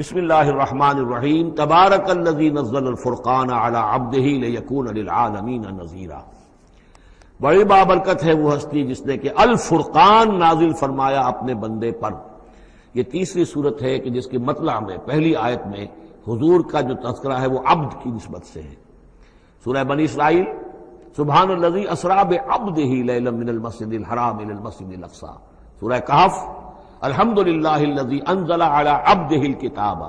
بسم اللہ الرحمن الرحیم تبارک الذی نزل الفرقان علی عبدہ لیکون للعالمین نذیرا۔ بڑی بابرکت ہے وہ ہستی جس نے کہ الفرقان نازل فرمایا اپنے بندے پر۔ یہ تیسری صورت ہے کہ جس کے مطلع میں پہلی آیت میں حضور کا جو تذکرہ ہے وہ عبد کی نسبت سے ہے۔ سورہ بنی اسرائیل سبحان الذی اسری بعبدہ لیلا من المسجد الحرام الی المسجد الاقصی۔ سورہ کہف الحمدللہ الذی انزل علی عبدہ الکتاب۔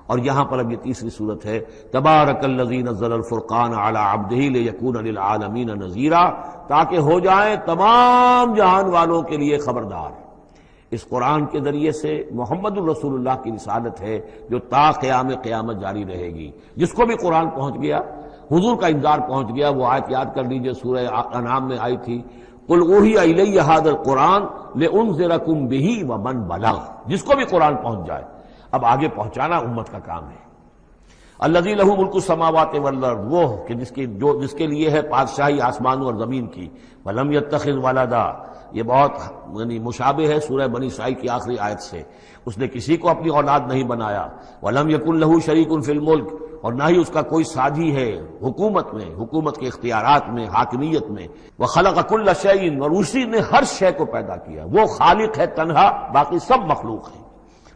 اور یہاں پر اب یہ تیسری صورت ہے تبارک الذی نزل الفرقان علی عبدہ لیکون للعالمین نذیرا، تاکہ ہو جائیں تمام جہان والوں کے لیے خبردار۔ اس قرآن کے ذریعے سے محمد الرسول اللہ کی رسالت ہے جو تا قیام قیامت جاری رہے گی۔ جس کو بھی قرآن پہنچ گیا، حضور کا انذار پہنچ گیا، وہ آیت یاد کر لیجئے سورہ انعام میں آئی تھی قل اوحی الی ھذا القرآن لانذرکم بہ ومن بلغ۔ جس کو بھی قرآن پہنچ جائے، اب آگے پہنچانا امت کا کام ہے۔ الذی لہ ملک السماوات والارض، وہ کہ جس کے لیے ہے بادشاہی آسمانوں اور زمین کی۔ ولم یتخذ ولدا، یہ بہت مشابہ ہے سورہ بنی اسرائیل کی آخری آیت سے۔ اس نے کسی کو اپنی اولاد نہیں بنایا۔ ولم یکن لہ شریک فی الملک، اور نہ ہی اس کا کوئی ساجی ہے حکومت میں، حکومت کے اختیارات میں، حاکمیت میں۔ وخلق کل شیء، اور اسی نے ہر شے کو پیدا کیا۔ وہ خالق ہے تنہا، باقی سب مخلوق ہیں۔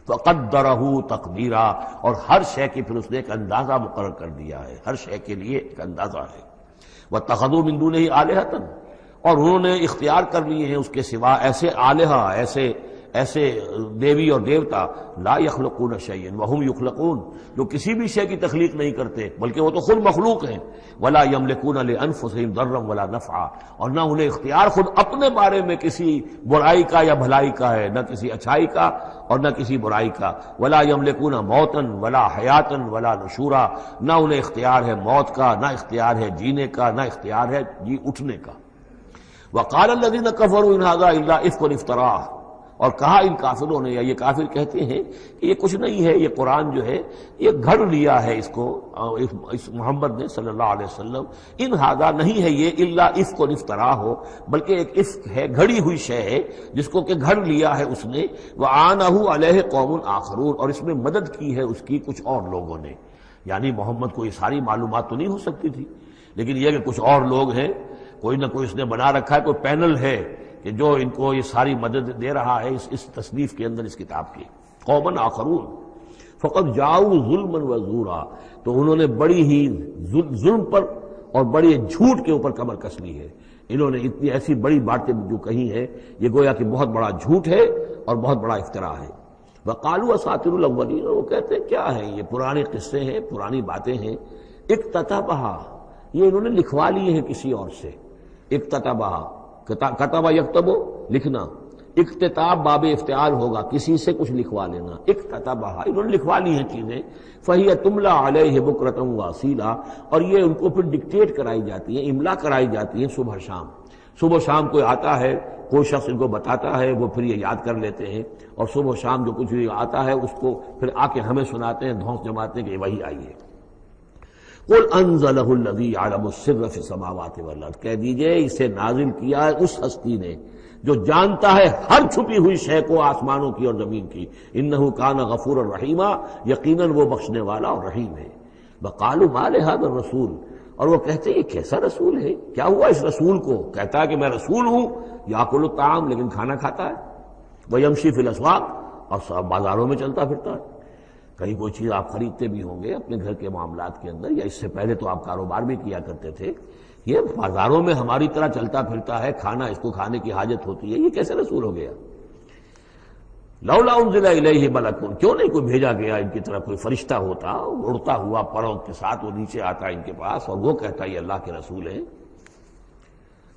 فقدرہ تقدیرا، اور ہر شے کی پھر اس نے ایک اندازہ مقرر کر دیا ہے، ہر شے کے لیے ایک اندازہ ہے۔ واتخذوا من دونہ آلہۃ، اور انہوں نے اختیار کر لیے ہیں اس کے سوا ایسے آلہہ، ایسے دیوی اور دیوتا لا یخلقون شیئا وہم یخلقون، جو کسی بھی شے کی تخلیق نہیں کرتے بلکہ وہ تو خود مخلوق ہیں۔ ولا یملکون لانفسہم ضرا ولا نفعا، اور نہ انہیں اختیار خود اپنے بارے میں کسی برائی کا یا بھلائی کا ہے، نہ کسی اچھائی کا اور نہ کسی برائی کا۔ ولا یملکون موتا ولا حیاتا ولا نشورا، نہ انہیں اختیار ہے موت کا، نہ اختیار ہے جینے کا، نہ اختیار ہے جی اٹھنے کا۔ وقال الذین کفروا ان ھذا الا افک افتراه، اور کہا ان کافروں نے، یا یہ کافر کہتے ہیں کہ یہ کچھ نہیں ہے، یہ قرآن جو ہے یہ گھڑ لیا ہے اس کو اس محمد نے صلی اللہ علیہ وسلم۔ ان ھذا نہیں ہے یہ الا افک افتراه ہو، بلکہ ایک افک ہے، گھڑی ہوئی شے ہے جس کو کہ گھڑ لیا ہے اس نے۔ وعانہ علیہ قوم آخرون، اور اس میں مدد کی ہے اس کی کچھ اور لوگوں نے۔ یعنی محمد کو یہ ساری معلومات تو نہیں ہو سکتی تھی، لیکن یہ کہ کچھ اور لوگ ہیں، کوئی نہ کوئی اس نے بنا رکھا ہے، کوئی پینل ہے کہ جو ان کو یہ ساری مدد دے رہا ہے اس تصنیف کے اندر، اس کتاب کی۔ قومن آخرون فقد جاؤوا ظلما وزورا، تو انہوں نے بڑی ہی ظلم پر اور بڑے جھوٹ کے اوپر کمر کس لی ہے۔ انہوں نے اتنی ایسی بڑی باتیں جو کہی ہیں، یہ گویا کہ بہت بڑا جھوٹ ہے اور بہت بڑا افتراء ہے۔ وقالوا اساطیر الاولین، وہ کہتے ہیں کیا ہے یہ پرانے قصے ہیں، پرانی باتیں ہیں۔ اکتتبھا، یہ انہوں نے لکھوا لیے ہیں کسی اور سے۔ اکتتبھا، کتب یکتب لکھنا، اکتتاب باب افتعال ہوگا، کسی سے کچھ لکھوا لینا۔ اکتتبھا، انہوں نے لکھوا لی ہیں چیزیں۔ فہی تملی علیہ بکرۃ واصیلا، اور یہ ان کو پھر ڈکٹیٹ کرائی جاتی ہیں، املا کرائی جاتی ہیں صبح شام۔ صبح شام کوئی آتا ہے، کوئی شخص ان کو بتاتا ہے، وہ پھر یہ یاد کر لیتے ہیں، اور صبح شام جو کچھ بھی آتا ہے اس کو پھر آ کے ہمیں سناتے ہیں، دھونس جماتے ہیں کہ وہی آئی ہے۔ قل انزلہ الذی یعلم السر فی السماوات والارض، کہہ دیجئے اسے نازل کیا ہے اس ہستی نے جو جانتا ہے ہر چھپی ہوئی شے کو آسمانوں کی اور زمین کی۔ انہ کان غفورا رحیما، یقیناً وہ بخشنے والا اور رحیم ہے۔ وقالوا ما لہذا الرسول، اور وہ کہتے ہیں یہ کیسا رسول ہے، کیا ہوا اس رسول کو؟ کہتا ہے کہ میں رسول ہوں، یاکل الطعام، لیکن کھانا کھاتا ہے، ویمشی فی الاسواق، اور بازاروں میں چلتا پھرتا ہے۔ کہیں کوئی چیز آپ خریدتے بھی ہوں گے اپنے گھر کے معاملات کے اندر، یا اس سے پہلے تو آپ کاروبار بھی کیا کرتے تھے، یہ بازاروں میں ہماری طرح چلتا پھرتا ہے، کھانا اس کو کھانے کی حاجت ہوتی ہے، یہ کیسے رسول ہو گیا؟ لولا انزل الیہ ملک، کیوں نہیں کوئی بھیجا گیا ان کی طرف کوئی فرشتہ ہوتا، اڑتا ہوا پروں کے ساتھ وہ نیچے آتا ان کے پاس اور وہ کہتا یہ اللہ کے رسول ہیں۔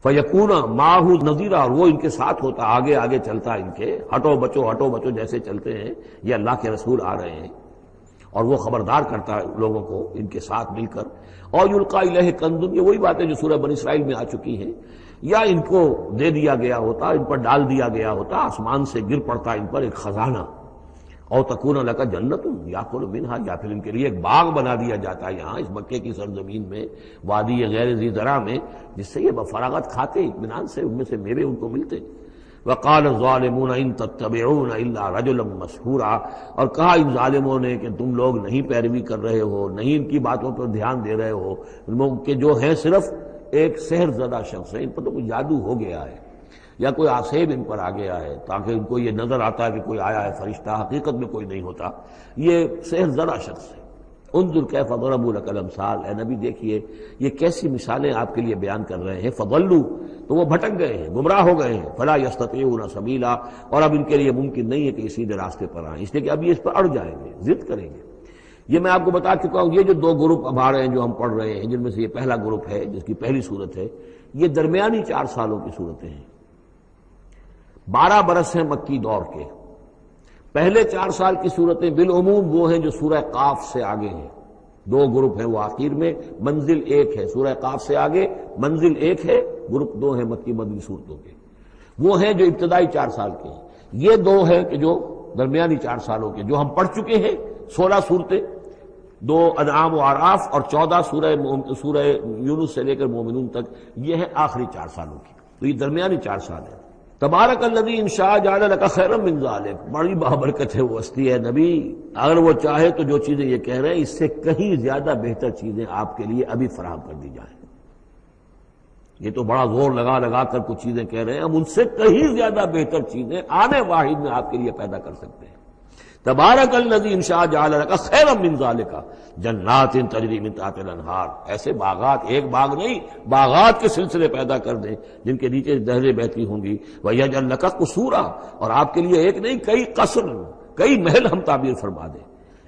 فیکون معہ نذیرا، اور وہ ان کے ساتھ ہوتا، آگے آگے چلتا ان کے، ہٹو بچو جیسے چلتے ہیں، یہ اللہ کے رسول آ رہے ہیں، اور وہ خبردار کرتا ہے لوگوں کو ان کے ساتھ مل کر۔ اور یلقی الیہ کنز، یہ وہی باتیں جو سورہ بنی اسرائیل میں آ چکی ہیں، یا ان کو دے دیا گیا ہوتا، ان پر ڈال دیا گیا ہوتا، آسمان سے گر پڑتا ان پر ایک خزانہ۔ او تکون لک جنت یاکل منھا، یا پھر ان کے لیے ایک باغ بنا دیا جاتا ہے یہاں اس مکے کی سرزمین میں، وادی غیر ذی زرع میں، جس سے یہ بفراغت کھاتے اطمینان سے، ان میں سے میوے ان کو ملتے۔ وقال الظالمون ان تتبعون الا رجلا مسحورا، اور کہا ان ظالموں نے کہ تم لوگ نہیں پیروی کر رہے ہو، نہیں ان کی باتوں پر دھیان دے رہے ہو، کہ جو ہیں صرف ایک سحر زدہ شخص ہے، ان پر تو کوئی جادو ہو گیا ہے یا کوئی آسیب ان پر آ گیا ہے تاکہ ان کو یہ نظر آتا ہے کہ کوئی آیا ہے فرشتہ، حقیقت میں کوئی نہیں ہوتا، یہ سحر زدہ شخص ہے۔ انظر کیف ضربوا لک الامثال، اے نبی دیکھیے یہ کیسی مثالیں آپ کے لیے بیان کر رہے ہیں، فضلوا، تو وہ بھٹک گئے ہیں، گمراہ ہو گئے ہیں، فلا یستطیعون سبیلا، اور اب ان کے لیے ممکن نہیں ہے کہ سیدھے راستے پر آئیں، اس لیے کہ اب یہ اس پر اڑ جائیں گے، ضد کریں گے۔ یہ میں آپ کو بتا چکا ہوں، یہ جو دو گروپ اب آ رہے ہیں جو ہم پڑھ رہے ہیں، جن میں سے یہ پہلا گروپ ہے جس کی پہلی صورت ہے، یہ درمیانی 4 سالوں کی صورتیں ہیں، 12 برس ہیں مکی دور کے۔ پہلے 4 سال کی صورتیں بالعموم وہ ہیں جو سورہ قاف سے آگے ہیں، 2 گروپ ہیں وہ آخر میں، منزل 1 ہے، سورہ قاف سے آگے منزل 1 ہے، گروپ 2 ہیں مکی مدنی صورتوں کے، وہ ہیں جو ابتدائی 4 سال کے ہیں۔ یہ 2 ہیں کہ جو درمیانی 4 سالوں کے، جو ہم پڑھ چکے ہیں 16 صورتیں، 2 انعام و اعراف اور 14 سورہ یونس سے لے کر مومنون تک، یہ ہیں آخری 4 سالوں کی، تو یہ درمیانی 4 سال ہیں۔ تبارک الذی ان شاء جعل لک خیرا من ذلک، بڑی بابرکت ہے وہ ہستی ہے نبی، اگر وہ چاہے تو جو چیزیں یہ کہہ رہے ہیں اس سے کہیں زیادہ بہتر چیزیں آپ کے لیے ابھی فراہم کر دی جائیں۔ یہ تو بڑا زور لگا لگا کر کچھ چیزیں کہہ رہے ہیں، ہم ان سے کہیں زیادہ بہتر چیزیں آنے واحد میں آپ کے لیے پیدا کر سکتے ہیں۔ تبارک الذی ان شاء جعل لک خیرا من ذلک جنات تجری من تحتها الانہار، ایسے باغات، ایک باغ نہیں، باغات کے سلسلے پیدا کر دیں جن کے نیچے نہریں بہتی ہوں گی، ویجعل لک قصورا، اور آپ کے لیے ایک نہیں کئی قصر، کئی محل ہم تعبیر فرما دیں۔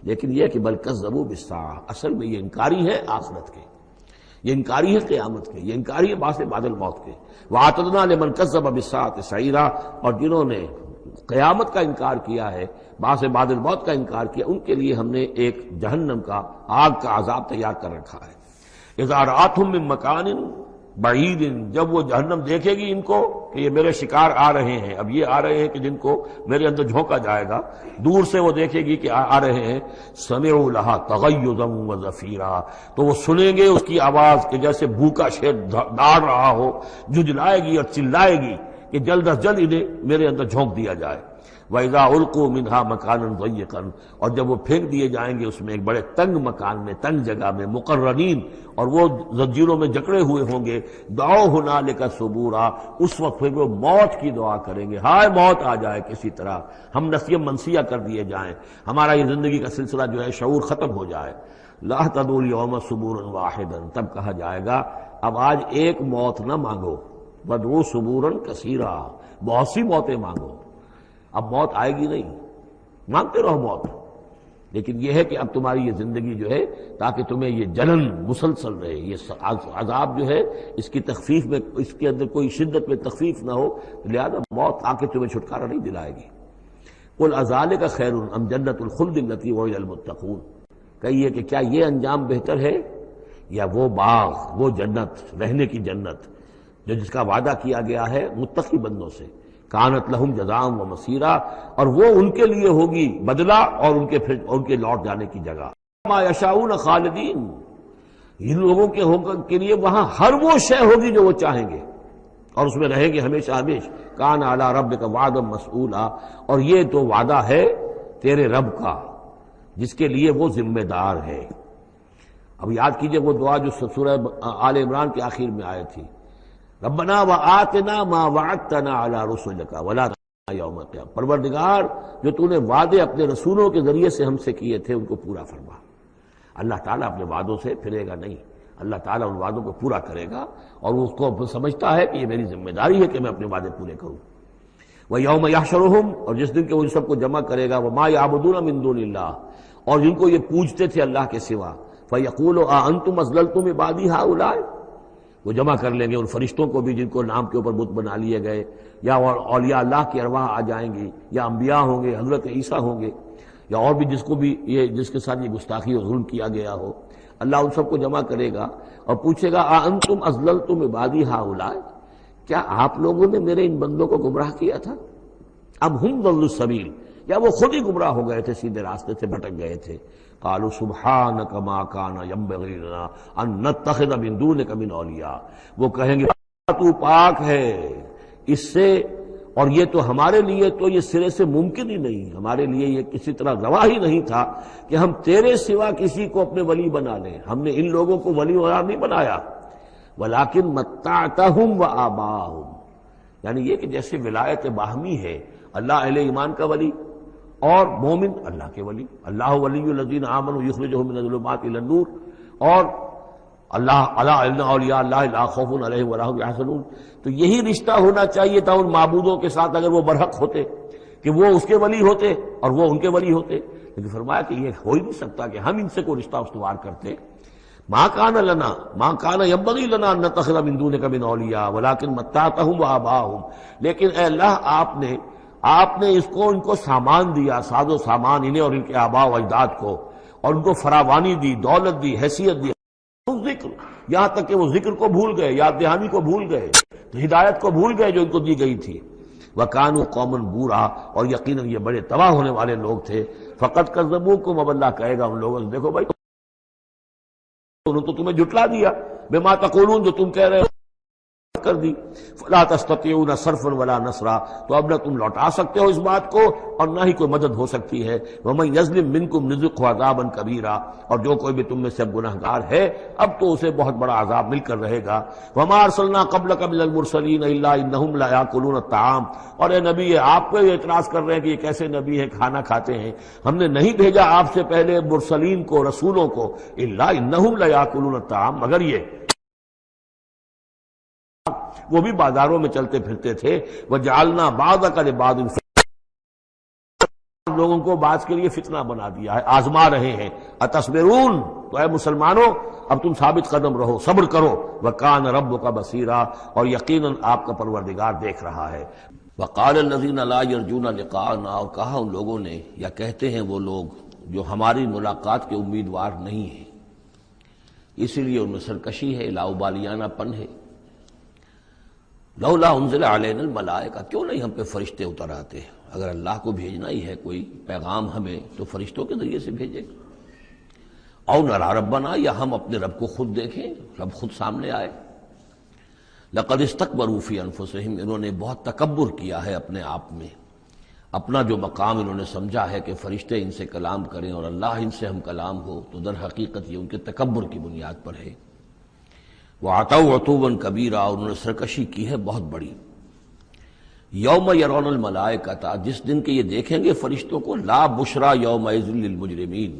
لیکن یہ کہ بل کذبوا بالساعہ، اصل میں یہ انکاری ہے آخرت کے، یہ انکاری ہے قیامت کے، یہ انکاری ہے بعث بعد الموت کے۔ وَأَعْتَدْنَا لِمَنْ كَذَّبَ بِالسَّاعَةِ سَعِيرًا، اور جنہوں نے قیامت کا انکار کیا ہے، بعث بعد الموت کا انکار کیا، ان کے لیے ہم نے ایک جہنم کا، آگ کا عذاب تیار کر رکھا ہے۔ اذا رأتهم من مکان بعید، جب وہ جہنم دیکھے گی ان کو کہ یہ میرے شکار آ رہے ہیں، اب یہ آ رہے ہیں کہ جن کو میرے اندر جھونکا جائے گا، دور سے وہ دیکھے گی کہ آ رہے ہیں، سمعوا لها تغیظا وزفیرا، تو وہ سنیں گے اس کی آواز کہ جیسے بھوکا شیر ڈاڑ رہا ہو، جھجلائے گی اور چلائے گی کہ جلد از جلد انہیں میرے اندر جھونک دیا جائے۔ وَإِذَا أُلْقُوا مِنْهَا مَكَانًا ضَيِّقًا، اور جب وہ پھینک دیے جائیں گے اس میں ایک بڑے تنگ مکان میں، تنگ جگہ میں، مقرنین، اور وہ زنجیروں میں جکڑے ہوئے ہوں گے، دعوا هُنَالِكَ ثُبُورًا، اس وقت پھر وہ موت کی دعا کریں گے، ہائے موت آ جائے کسی طرح، ہم نسیہ منسیہ کر دیے جائیں، ہمارا یہ زندگی کا سلسلہ جو ہے شعور ختم ہو جائے۔ لَا تَدْعُوا الْيَوْمَ ثُبُورًا وَاحِدًا، تب کہا جائے گا اب آج ایک موت نہ مانگو، وَادْعُوا ثُبُورًا كَثِيرًا، بہت سی موتیں مانگو، اب موت آئے گی نہیں، مانگتے رہو موت، لیکن یہ ہے کہ اب تمہاری یہ زندگی جو ہے تاکہ تمہیں یہ جلن مسلسل رہے، یہ عذاب جو ہے اس کی تخفیف میں، اس کے اندر کوئی شدت میں تخفیف نہ ہو، لہذا موت آ کے تمہیں چھٹکارا نہیں دلائے گی۔ قل اذالک خیر ام جنت الخلد التی وعد المتقون، کہیے کہ کیا یہ انجام بہتر ہے یا وہ باغ، وہ جنت، رہنے کی جنت جو جس کا وعدہ کیا گیا ہے متقی بندوں سے، کانت لہم جزاء و مسیرا، اور وہ ان کے لیے ہوگی بدلہ اور ان کے لوٹ جانے کی جگہ۔ ما یشاؤون خالدین، ان لوگوں کے لیے وہاں ہر وہ شے ہوگی جو وہ چاہیں گے اور اس میں رہیں گے ہمیشہ ہمیشہ۔ کان علی ربک وعدا مسئولا، اور یہ تو وعدہ ہے تیرے رب کا جس کے لیے وہ ذمہ دار ہے۔ اب یاد کیجئے وہ دعا جو سورہ آل عمران کے آخر میں آئی تھی، ربنا وآتنا ما وعدتنا علی رسلک ولا تخزنا یوم القیامہ، پروردگار جو تو نے وعدے اپنے رسولوں کے ذریعے سے ہم سے کیے تھے ان کو پورا فرما۔ اللہ تعالیٰ اپنے وعدوں سے پھرے گا نہیں، اللہ تعالیٰ ان وعدوں کو پورا کرے گا، اور وہ اس کو سمجھتا ہے کہ یہ میری ذمہ داری ہے کہ میں اپنے وعدے پورے کروں۔ وَيَوْمَ يَحْشُرُهُمْ، اور جس دن کہ وہ ان سب کو جمع کرے گا، وَمَا يَعْبُدُونَ مِن دُونِ اللَّهِ، اور جن کو یہ پوجتے تھے اللہ کے سوا، فَيَقُولُ أَأَنْتُمْ أَضْلَلْتُمْ عِبَادِي هَؤُلَاءِ، وہ جمع کر لیں گے ان فرشتوں کو بھی جن کو نام کے اوپر بت بنا لیے گئے، یا اولیاء اللہ کی ارواح آ جائیں گی، یا انبیاء ہوں گے، حضرت عیسیٰ ہوں گے، یا اور بھی جس کو بھی یہ جس کے ساتھ یہ گستاخی اور ظلم کیا گیا ہو، اللہ ان سب کو جمع کرے گا اور پوچھے گا أَأَنْتُمْ أَضْلَلْتُمْ عِبَادِي هَؤُلَاءِ، کیا آپ لوگوں نے میرے ان بندوں کو گمراہ کیا تھا؟ اب ہم ضلوا السبیل، یا وہ خود ہی گمراہ ہو گئے تھے، سیدھے راستے سے بھٹک گئے تھے۔ قالوا سبحانک ما کان ینبغی لنا ان نتخذ من دونک من اولیاء، وہ کہیں گے تو پاک ہے اس سے اور یہ تو ہمارے لیے تو یہ سرے سے ممکن ہی نہیں، ہمارے لیے یہ کسی طرح روا ہی نہیں تھا کہ ہم تیرے سوا کسی کو اپنے ولی بنا لیں۔ ہم نے ان لوگوں کو ولی قرار نہیں بنایا، ولیکن متعتہم وآباءہم، یعنی یہ کہ جیسے ولایت باہمی ہے، اللہ اہل ایمان کا ولی اور مومن اللہ کے ولی، اللہ ولی الذین آمنوا یخرجہم من الظلمات الی النور، اور اللہ الا ان اولیاء اللہ لا خوف علیہم ولا هم یحزنون۔ تو یہی رشتہ ہونا چاہیے تھا ان معبودوں کے ساتھ اگر وہ برحق ہوتے، کہ وہ اس کے ولی ہوتے اور وہ ان کے ولی ہوتے، لیکن فرمایا کہ یہ ہو ہی نہیں سکتا کہ ہم ان سے کوئی رشتہ استوار کرتے۔ ما کان لنا ما کان ينبغي لنا ان نتخذ من دونك من اولیاء ولكن متعتهم وآباءهم، لیکن اے اللہ آپ نے ان کو سامان دیا، ساز و سامان انہیں اور ان کے آباء و اجداد کو، اور ان کو فراوانی دی، دولت دی، حیثیت دی، ذکر، یہاں تک کہ وہ ذکر کو بھول گئے، یاد دہانی کو بھول گئے، ہدایت کو بھول گئے جو ان کو دی گئی تھی۔ وَكَانُوا قَوْمًا بُورًا، اور یقیناً یہ بڑے تباہ ہونے والے لوگ تھے۔ فَقَدْ كَذَّبُوكُمْ، اب اللہ کہے گا ان لوگوں سے دیکھو بھائی انہوں نے تو تمہیں جھٹلا دیا، بما تقولون، جو تم کہہ رہے ہو کر دی۔ فلا تستطيعون صرفا ولا نصرا، تو اب نہ تم لوٹا سکتے ہو اس بات کو اور نہ ہی کوئی مدد ہو سکتی ہے۔ ومن يظلم منكم نذقه عذابا كبيرا، اور جو کوئی بھی تم میں سے گناہگار ہے اب تو اسے بہت بڑا عذاب مل کر رہے گا۔ وما ارسلنا قبلك من المرسلين الا انهم لا ياكلون الطعام، اور اے نبی آپ کو یہ اعتراض کر رہے ہیں کہ یہ کیسے نبی ہے کھانا کھاتے ہیں، ہم نے نہیں بھیجا آپ سے پہلے مرسلین کو، رسولوں کو، الا انهم لا ياكلون الطعام، مگر یہ وہ بھی بازاروں میں چلتے پھرتے تھے۔ وَجَعَلْنَا بَعْضَكَ لِبَعْضٍ فتنة، لوگوں کو بعض کے لیے فتنہ بنا دیا ہے، آزما رہے ہیں۔ اتصبرون، تو اے مسلمانوں اب تم ثابت قدم رہو، صبر کرو۔ وَكَانَ رَبُّكَ بَصِيرًا، اور یقیناً آپ کا پروردگار دیکھ رہا ہے۔ وَقَالَ الَّذِينَ لَا يَرْجُونَ لِقَاءَنَا، اور کہا ان لوگوں نے، یا کہتے ہیں وہ لوگ جو ہماری ملاقات کے امیدوار نہیں ہیں، اسی لیے ان میں سرکشی ہے، لاؤبالیانہ پن ہے۔ لولا انزل علینا الملائکہ، کیوں نہیں ہم پہ فرشتے اتر آتے؟ اگر اللہ کو بھیجنا ہی ہے کوئی پیغام ہمیں تو فرشتوں کے ذریعے سے بھیجے۔ او نرى ربنا، یا ہم اپنے رب کو خود دیکھیں، رب خود سامنے آئے۔ لقد استکبروا فی انفسہم، انہوں نے بہت تکبر کیا ہے اپنے آپ میں، اپنا جو مقام انہوں نے سمجھا ہے کہ فرشتے ان سے کلام کریں اور اللہ ان سے ہم کلام ہو، تو در حقیقت یہ ان کے تکبر کی بنیاد پر ہے۔ وَعَتَوْا عُتُوًّا كَبِيرًا، اور انہوں نے سرکشی کی ہے بہت بڑی۔ یوم یرون الملائکۃ، جس دن کے یہ دیکھیں گے فرشتوں کو، لا بشرا یومئذ للمجرمین،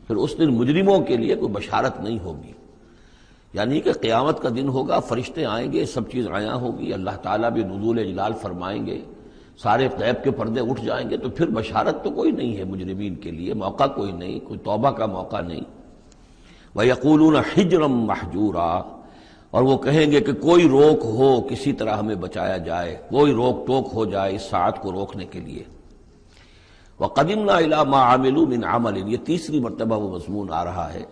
پھر اس دن مجرموں کے لیے کوئی بشارت نہیں ہوگی، یعنی کہ قیامت کا دن ہوگا، فرشتے آئیں گے، سب چیز عیاں ہوگی، اللہ تعالیٰ بھی نزول جلال فرمائیں گے، سارے غیب کے پردے اٹھ جائیں گے، تو پھر بشارت تو کوئی نہیں ہے مجرمین کے لیے، موقع کوئی نہیں، کوئی توبہ کا موقع نہیں۔ وَيَقُولُونَ حِجْرًا مَحْجُورًا، اور وہ کہیں گے کہ کوئی روک ہو، کسی طرح ہمیں بچایا جائے، کوئی روک ٹوک ہو جائے اس ساعت کو روکنے کے لیے۔ وَقَدِمْنَا إِلَىٰ مَا عَمِلُوا مِنْ عَمَلٍ، یہ تیسری مرتبہ وہ مضمون آ رہا ہے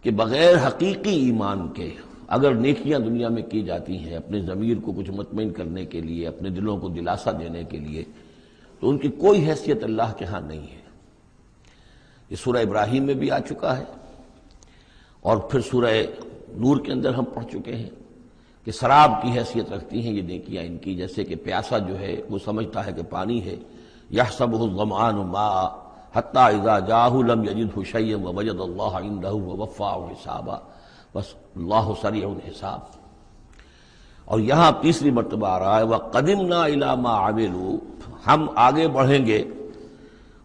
کہ بغیر حقیقی ایمان کے اگر نیکیاں دنیا میں کی جاتی ہیں اپنے ضمیر کو کچھ مطمئن کرنے کے لیے، اپنے دلوں کو دلاسا دینے کے لیے، تو ان کی کوئی حیثیت اللہ کے ہاں نہیں ہے۔ یہ سورہ ابراہیم میں بھی آ چکا ہے، اور پھر سورہ نور کے اندر ہم پڑھ چکے ہیں کہ سراب کی حیثیت رکھتی ہیں یہ نیکیاں ان کی، جیسے کہ پیاسا جو ہے وہ سمجھتا ہے کہ پانی ہے، یحسبہ الظمآن ماء حتی اذا جاءہ لم یجدہ شیئا ووجد اللہ عندہ ووفاہ حسابا، بس اللہ سریع الحساب۔ اور یہاں تیسری مرتبہ آ رہا ہے وَقَدِمْنَا إِلَىٰ مَا عَمِلُوا، ہم آگے بڑھیں گے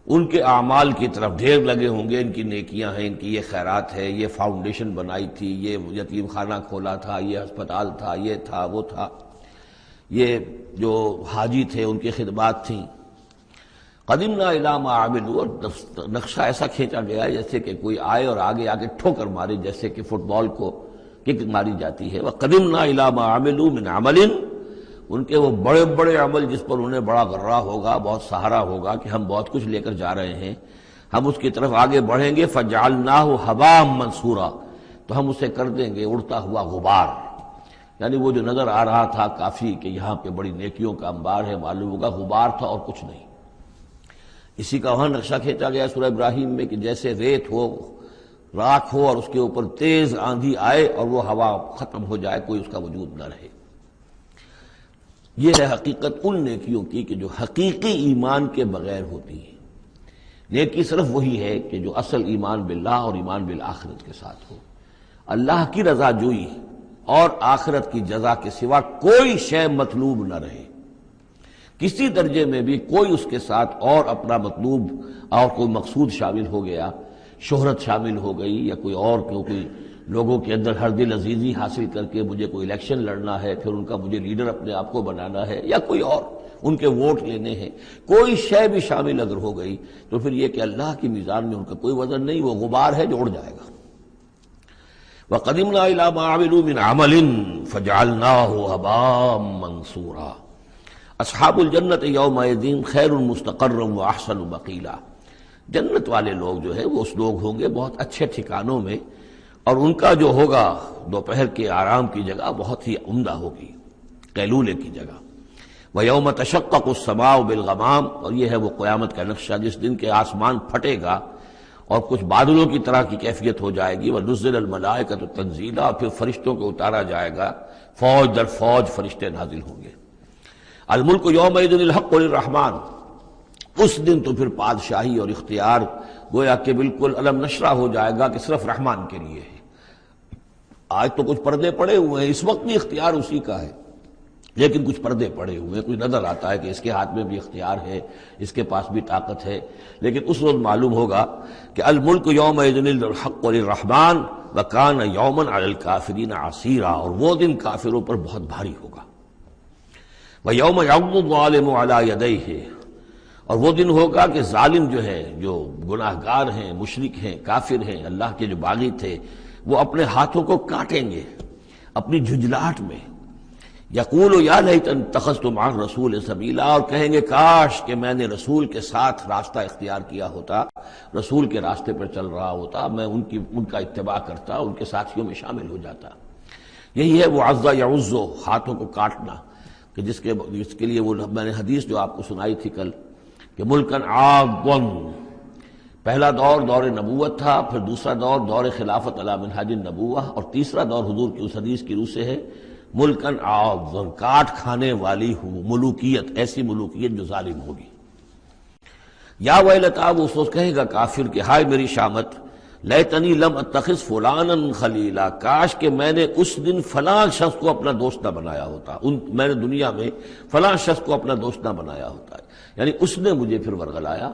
ان کے اعمال کی طرف، ڈھیر لگے ہوں گے، ان کی نیکیاں ہیں، ان کی یہ خیرات ہے، یہ فاؤنڈیشن بنائی تھی، یہ یتیم خانہ کھولا تھا، یہ ہسپتال تھا، یہ تھا وہ تھا، یہ جو حاجی تھے ان کی خدمات تھیں۔ قدمنا الی ما عملوا، اور نقشہ ایسا کھینچا گیا ہے جیسے کہ کوئی آئے اور آگے آگے ٹھوکر مارے، جیسے کہ فٹ بال کو کک ماری جاتی ہے۔ وقدمنا الی ما عملوا من عمل، ان کے وہ بڑے بڑے عمل جس پر انہیں بڑا غرہ ہوگا، بہت سہارا ہوگا کہ ہم بہت کچھ لے کر جا رہے ہیں، ہم اس کی طرف آگے بڑھیں گے۔ فجعلناہ ھباء منثورا، تو ہم اسے کر دیں گے اڑتا ہوا غبار، یعنی وہ جو نظر آ رہا تھا کافی کہ یہاں پہ بڑی نیکیوں کا انبار ہے، معلوم ہوگا غبار تھا اور کچھ نہیں۔ اسی کا وہاں نقشہ کھینچا گیا سورہ ابراہیم میں کہ جیسے ریت ہو، راکھ ہو، اور اس کے اوپر تیز آندھی آئے اور وہ ہوا ختم ہو جائے، کوئی اس کا وجود نہ رہے۔ یہ ہے حقیقت ان نیکیوں کی کہ جو حقیقی ایمان کے بغیر ہوتی ہے۔ نیکی صرف وہی ہے کہ جو اصل ایمان باللہ اور ایمان بالآخرت کے ساتھ ہو، اللہ کی رضا جوئی اور آخرت کی جزا کے سوا کوئی شے مطلوب نہ رہے، کسی درجے میں بھی کوئی اس کے ساتھ اور اپنا مطلوب اور کوئی مقصود شامل ہو گیا، شہرت شامل ہو گئی یا کوئی اور کوئی لوگوں کے اندر ہر دل عزیزی حاصل کر کے مجھے کوئی الیکشن لڑنا ہے، پھر ان کا مجھے لیڈر اپنے آپ کو بنانا ہے، یا کوئی اور ان کے ووٹ لینے ہیں، کوئی شے بھی شامل اگر ہو گئی تو پھر یہ کہ اللہ کی میزان میں ان کا کوئی وزن نہیں، وہ غبار ہے جو اڑ جائے گا۔ وَقَدِمْنَا إِلَىٰ مَا عَمِلُوا مِنْ عَمَلٍ فَجَعَلْنَاهُ هَبَاءً مَنْثُورًا اصحاب الجنت یومئذ خیر مستقرا واحسن مقیلا، جنت والے لوگ جو ہے وہ اس لوگ ہوں گے بہت اچھے ٹھکانوں میں، اور ان کا جو ہوگا دوپہر کے آرام کی جگہ بہت ہی عمدہ ہوگی، قیلولے کی جگہ۔ وَيَوْمَ تَشَقَّقُ السَّمَاءُ بِالْغَمَامِ، اور یہ ہے وہ قیامت کا نقشہ جس دن کے آسمان پھٹے گا اور کچھ بادلوں کی طرح کی کیفیت ہو جائے گی۔ وَنُزِّلَ الْمَلَائِكَةُ تَنزِيلًا، اور پھر فرشتوں کو اتارا جائے گا، فوج در فوج فرشتے نازل ہوں گے۔ الملک یومئذ الحق للرحمن، اس دن تو پھر بادشاہی اور اختیار گویا کہ بالکل علم نشرہ ہو جائے گا کہ صرف رحمان کے لیے ہے۔ آج تو کچھ پردے پڑے ہوئے ہیں، اس وقت بھی اختیار اسی کا ہے، لیکن کچھ پردے پڑے ہوئے ہیں، کچھ نظر آتا ہے کہ اس کے ہاتھ میں بھی اختیار ہے، اس کے پاس بھی طاقت ہے، لیکن اس وقت معلوم ہوگا کہ الملک یومئذ الحق للرحمن وکان یوما علی الکافرین عسیرا، اور وہ دن کافروں پر بہت بھاری ہوگا۔ وَيَوْمَ يَعُضُّ الظَّالِمُ عَلَىٰ يَدَيْهِ، اور وہ دن ہوگا کہ ظالم جو ہے، جو گناہ گار ہیں، مشرک ہیں، کافر ہیں، اللہ کے جو باغی تھے، وہ اپنے ہاتھوں کو کاٹیں گے اپنی جھنجھلاہٹ میں۔ یقول یا لیتنی اتخذت مع الرسول سبیلا، اور کہیں گے کاش کہ میں نے رسول کے ساتھ راستہ اختیار کیا ہوتا، رسول کے راستے پر چل رہا ہوتا، میں ان کا اتباع کرتا، ان کے ساتھیوں میں شامل ہو جاتا۔ یہی ہے وہ عض یعض، ہاتھوں کو کاٹنا، کہ جس کے لیے وہ میں نے حدیث جو آپ کو سنائی تھی کل کہ ملکن عاضن، پہلا دور دور نبوت تھا، پھر دوسرا دور دور خلافت علی منہاج النبوہ، اور تیسرا دور حضور کی اس حدیث کی روح سے ہے ملکن عاضن، کاٹ کھانے والی ملوکیت، ایسی ملوکیت جو ظالم ہوگی۔ یا ویلتا، وہ سوچ کہے گا کافر کہ ہائے میری شامت، لیتنی لم اتخذ فلانا خلیلا، کاش کہ میں نے اس دن فلاں شخص کو اپنا دوست نہ بنایا ہوتا، میں نے دنیا میں فلاں شخص کو اپنا دوست نہ بنایا ہوتا، یعنی اس نے مجھے پھر ورغلایا،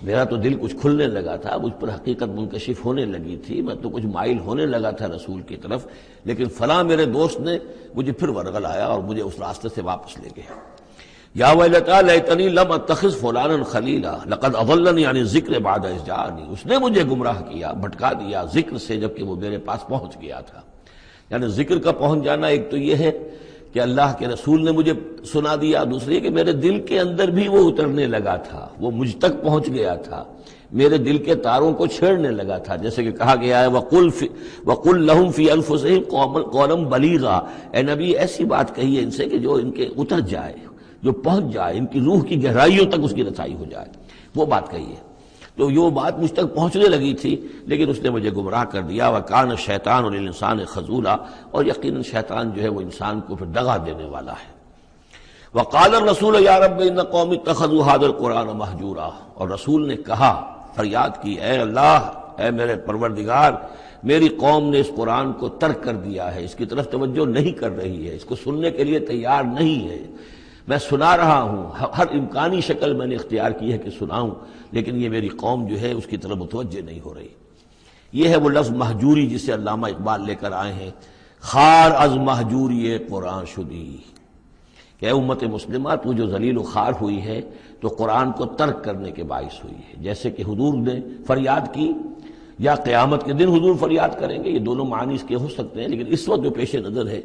میرا تو دل کچھ کھلنے لگا تھا، مجھ پر حقیقت منکشف ہونے لگی تھی، میں تو کچھ مائل ہونے لگا تھا رسول کی طرف، لیکن فلاں میرے دوست نے مجھے پھر ورغلایا اور مجھے اس راستے سے واپس لے گیا۔ یا ویلتا لیتنی لم اتخذ فلانا خلیلا لقد اضلنی عن الذکر بعد اذ جاءنی، اس نے مجھے گمراہ کیا، بھٹکا دیا ذکر سے جبکہ وہ میرے پاس پہنچ گیا تھا۔ یعنی ذکر کا پہنچ جانا ایک تو یہ ہے کہ اللہ کے رسول نے مجھے سنا دیا، دوسری کہ میرے دل کے اندر بھی وہ اترنے لگا تھا، وہ مجھ تک پہنچ گیا تھا، میرے دل کے تاروں کو چھیڑنے لگا تھا، جیسے کہ کہا گیا ہے وَقُلْ لَهُمْ فِي أَنفُسِهِمْ قَوْلًا بَلِيغًا، اے نبی ایسی بات کہیے ان سے کہ جو ان کے اتر جائے، جو پہنچ جائے، ان کی روح کی گہرائیوں تک اس کی رسائی ہو جائے، وہ بات کہیے۔ تو یہ بات مجھ تک پہنچنے لگی تھی، لیکن اس نے مجھے گمراہ کر دیا۔ وَكَانَ الشَّيْطَانُ لِلْإِنسَانِ خَذُولًا، اور یقیناً شیطان جو ہے وہ انسان کو پھر دغا دینے والا ہے۔ وَقَالَ الرَّسُولُ يَا رَبِّ إِنَّ قَوْمِي اتَّخَذُوا هَٰذَا الْقُرْآنَ مَهْجُورًا، اور رسول نے کہا، فریاد کی، اے اللہ، اے میرے پروردگار، میری قوم نے اس قرآن کو ترک کر دیا ہے، اس کی طرف توجہ نہیں کر رہی ہے، اس کو سننے کے لیے تیار نہیں ہے۔ میں سنا رہا ہوں، ہر امکانی شکل میں نے اختیار کی ہے کہ سناؤں، لیکن یہ میری قوم جو ہے اس کی طرف متوجہ نہیں ہو رہی۔ یہ ہے وہ لفظ مہجوری جسے علامہ اقبال لے کر آئے ہیں، خار از مہجوری قرآن شدی، کہ اے امت مسلمہ تو جو ذلیل و خوار ہوئی ہے تو قرآن کو ترک کرنے کے باعث ہوئی ہے۔ جیسے کہ حضور نے فریاد کی، یا قیامت کے دن حضور فریاد کریں گے، یہ دونوں معنی اس کے ہو سکتے ہیں، لیکن اس وقت جو پیش نظر ہے،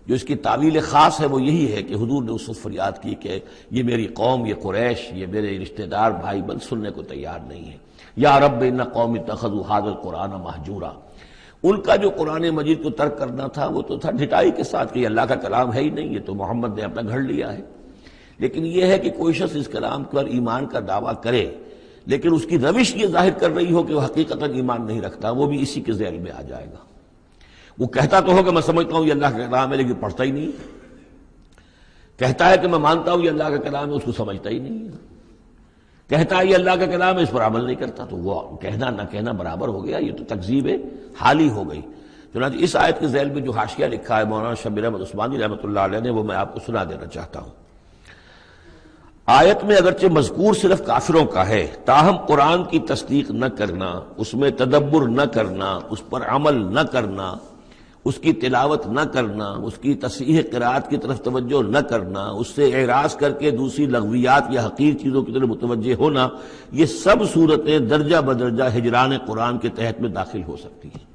جو اس کی تعویل خاص ہے، وہ یہی ہے کہ حضور نے اس وقت فریاد کی کہ یہ میری قوم، یہ قریش، یہ میرے رشتہ دار بھائی بند سننے کو تیار نہیں ہے۔ یا رب ان قوم اتخذوا هذا القرآن مہجورا، ان کا جو قرآن مجید کو ترک کرنا تھا وہ تو تھا ڈھٹائی کے ساتھ کہ یہ اللہ کا کلام ہے ہی نہیں، یہ تو محمد نے اپنا گھڑ لیا ہے۔ لیکن یہ ہے کہ کوئی شخص اس کلام پر ایمان کا دعویٰ کرے، لیکن اس کی روش یہ ظاہر کر رہی ہو کہ وہ حقیقتاً ایمان نہیں رکھتا، وہ بھی اسی کے ذیل میں آ جائے گا۔ وہ کہتا تو ہوگا میں سمجھتا ہوں یہ اللہ کا کلام ہے، لیکن پڑھتا ہی نہیں۔ کہتا ہے کہ میں مانتا ہوں یہ اللہ کا کلام ہے، اس کو سمجھتا ہی نہیں ہے، کہتا ہے یہ اللہ کا کلام ہے، اس پر عمل نہیں کرتا، تو وہ کہنا نہ کہنا برابر ہو گیا، یہ تو تکذیب حالی ہو گئی۔ چنانچہ اس آیت کے ذیل میں جو حاشیہ لکھا ہے مولانا شبیر احمد عثمانی رحمۃ اللہ علیہ نے، وہ میں آپ کو سنا دینا چاہتا ہوں۔ آیت میں اگرچہ مذکور صرف کافروں کا ہے، تاہم قرآن کی تصدیق نہ کرنا، اس میں تدبر نہ کرنا، اس پر عمل نہ کرنا، اس کی تلاوت نہ کرنا، اس کی تصحیح قرات کی طرف توجہ نہ کرنا، اس سے اعراض کر کے دوسری لغویات یا حقیر چیزوں کی طرف متوجہ ہونا، یہ سب صورتیں درجہ بدرجہ ہجران قرآن کے تحت میں داخل ہو سکتی ہیں۔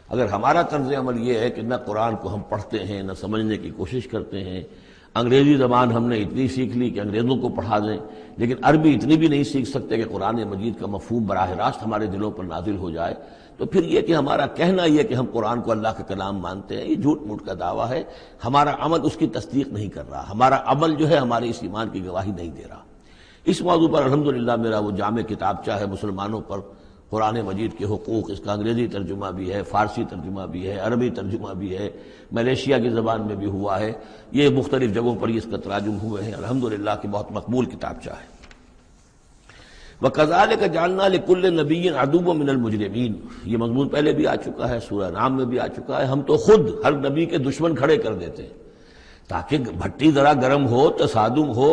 اگر ہمارا طرز عمل یہ ہے کہ نہ قرآن کو ہم پڑھتے ہیں، نہ سمجھنے کی کوشش کرتے ہیں، انگریزی زبان ہم نے اتنی سیکھ لی کہ انگریزوں کو پڑھا دیں، لیکن عربی اتنی بھی نہیں سیکھ سکتے کہ قرآن مجید کا مفہوم براہ راست ہمارے دلوں پر نازل ہو جائے، تو پھر یہ کہ ہمارا کہنا یہ کہ ہم قرآن کو اللہ کا کلام مانتے ہیں، یہ جھوٹ موٹ کا دعویٰ ہے۔ ہمارا عمل اس کی تصدیق نہیں کر رہا، ہمارا عمل جو ہے ہمارے اس ایمان کی گواہی نہیں دے رہا۔ اس موضوع پر الحمدللہ میرا وہ جامع کتابچہ ہے مسلمانوں پر قرآن مجید کے حقوق، اس کا انگریزی ترجمہ بھی ہے، فارسی ترجمہ بھی ہے، عربی ترجمہ بھی ہے، ملیشیا کی زبان میں بھی ہوا ہے، یہ مختلف جگہوں پر اس کا تراجم ہوئے ہیں، الحمدللہ کہ بہت مقبول کتابچہ ہے۔ وَكَذَلِكَ جَعَلْنَا لِكُلِّ نَبِيٍّ عَدُوًّا مِّنَ الْمُجْرِمِينَ، یہ مضمون پہلے بھی آ چکا ہے، سورہ نام میں بھی آ چکا ہے۔ ہم تو خود ہر نبی کے دشمن کھڑے کر دیتے ہیں تاکہ بھٹی ذرا گرم ہو، تصادم ہو،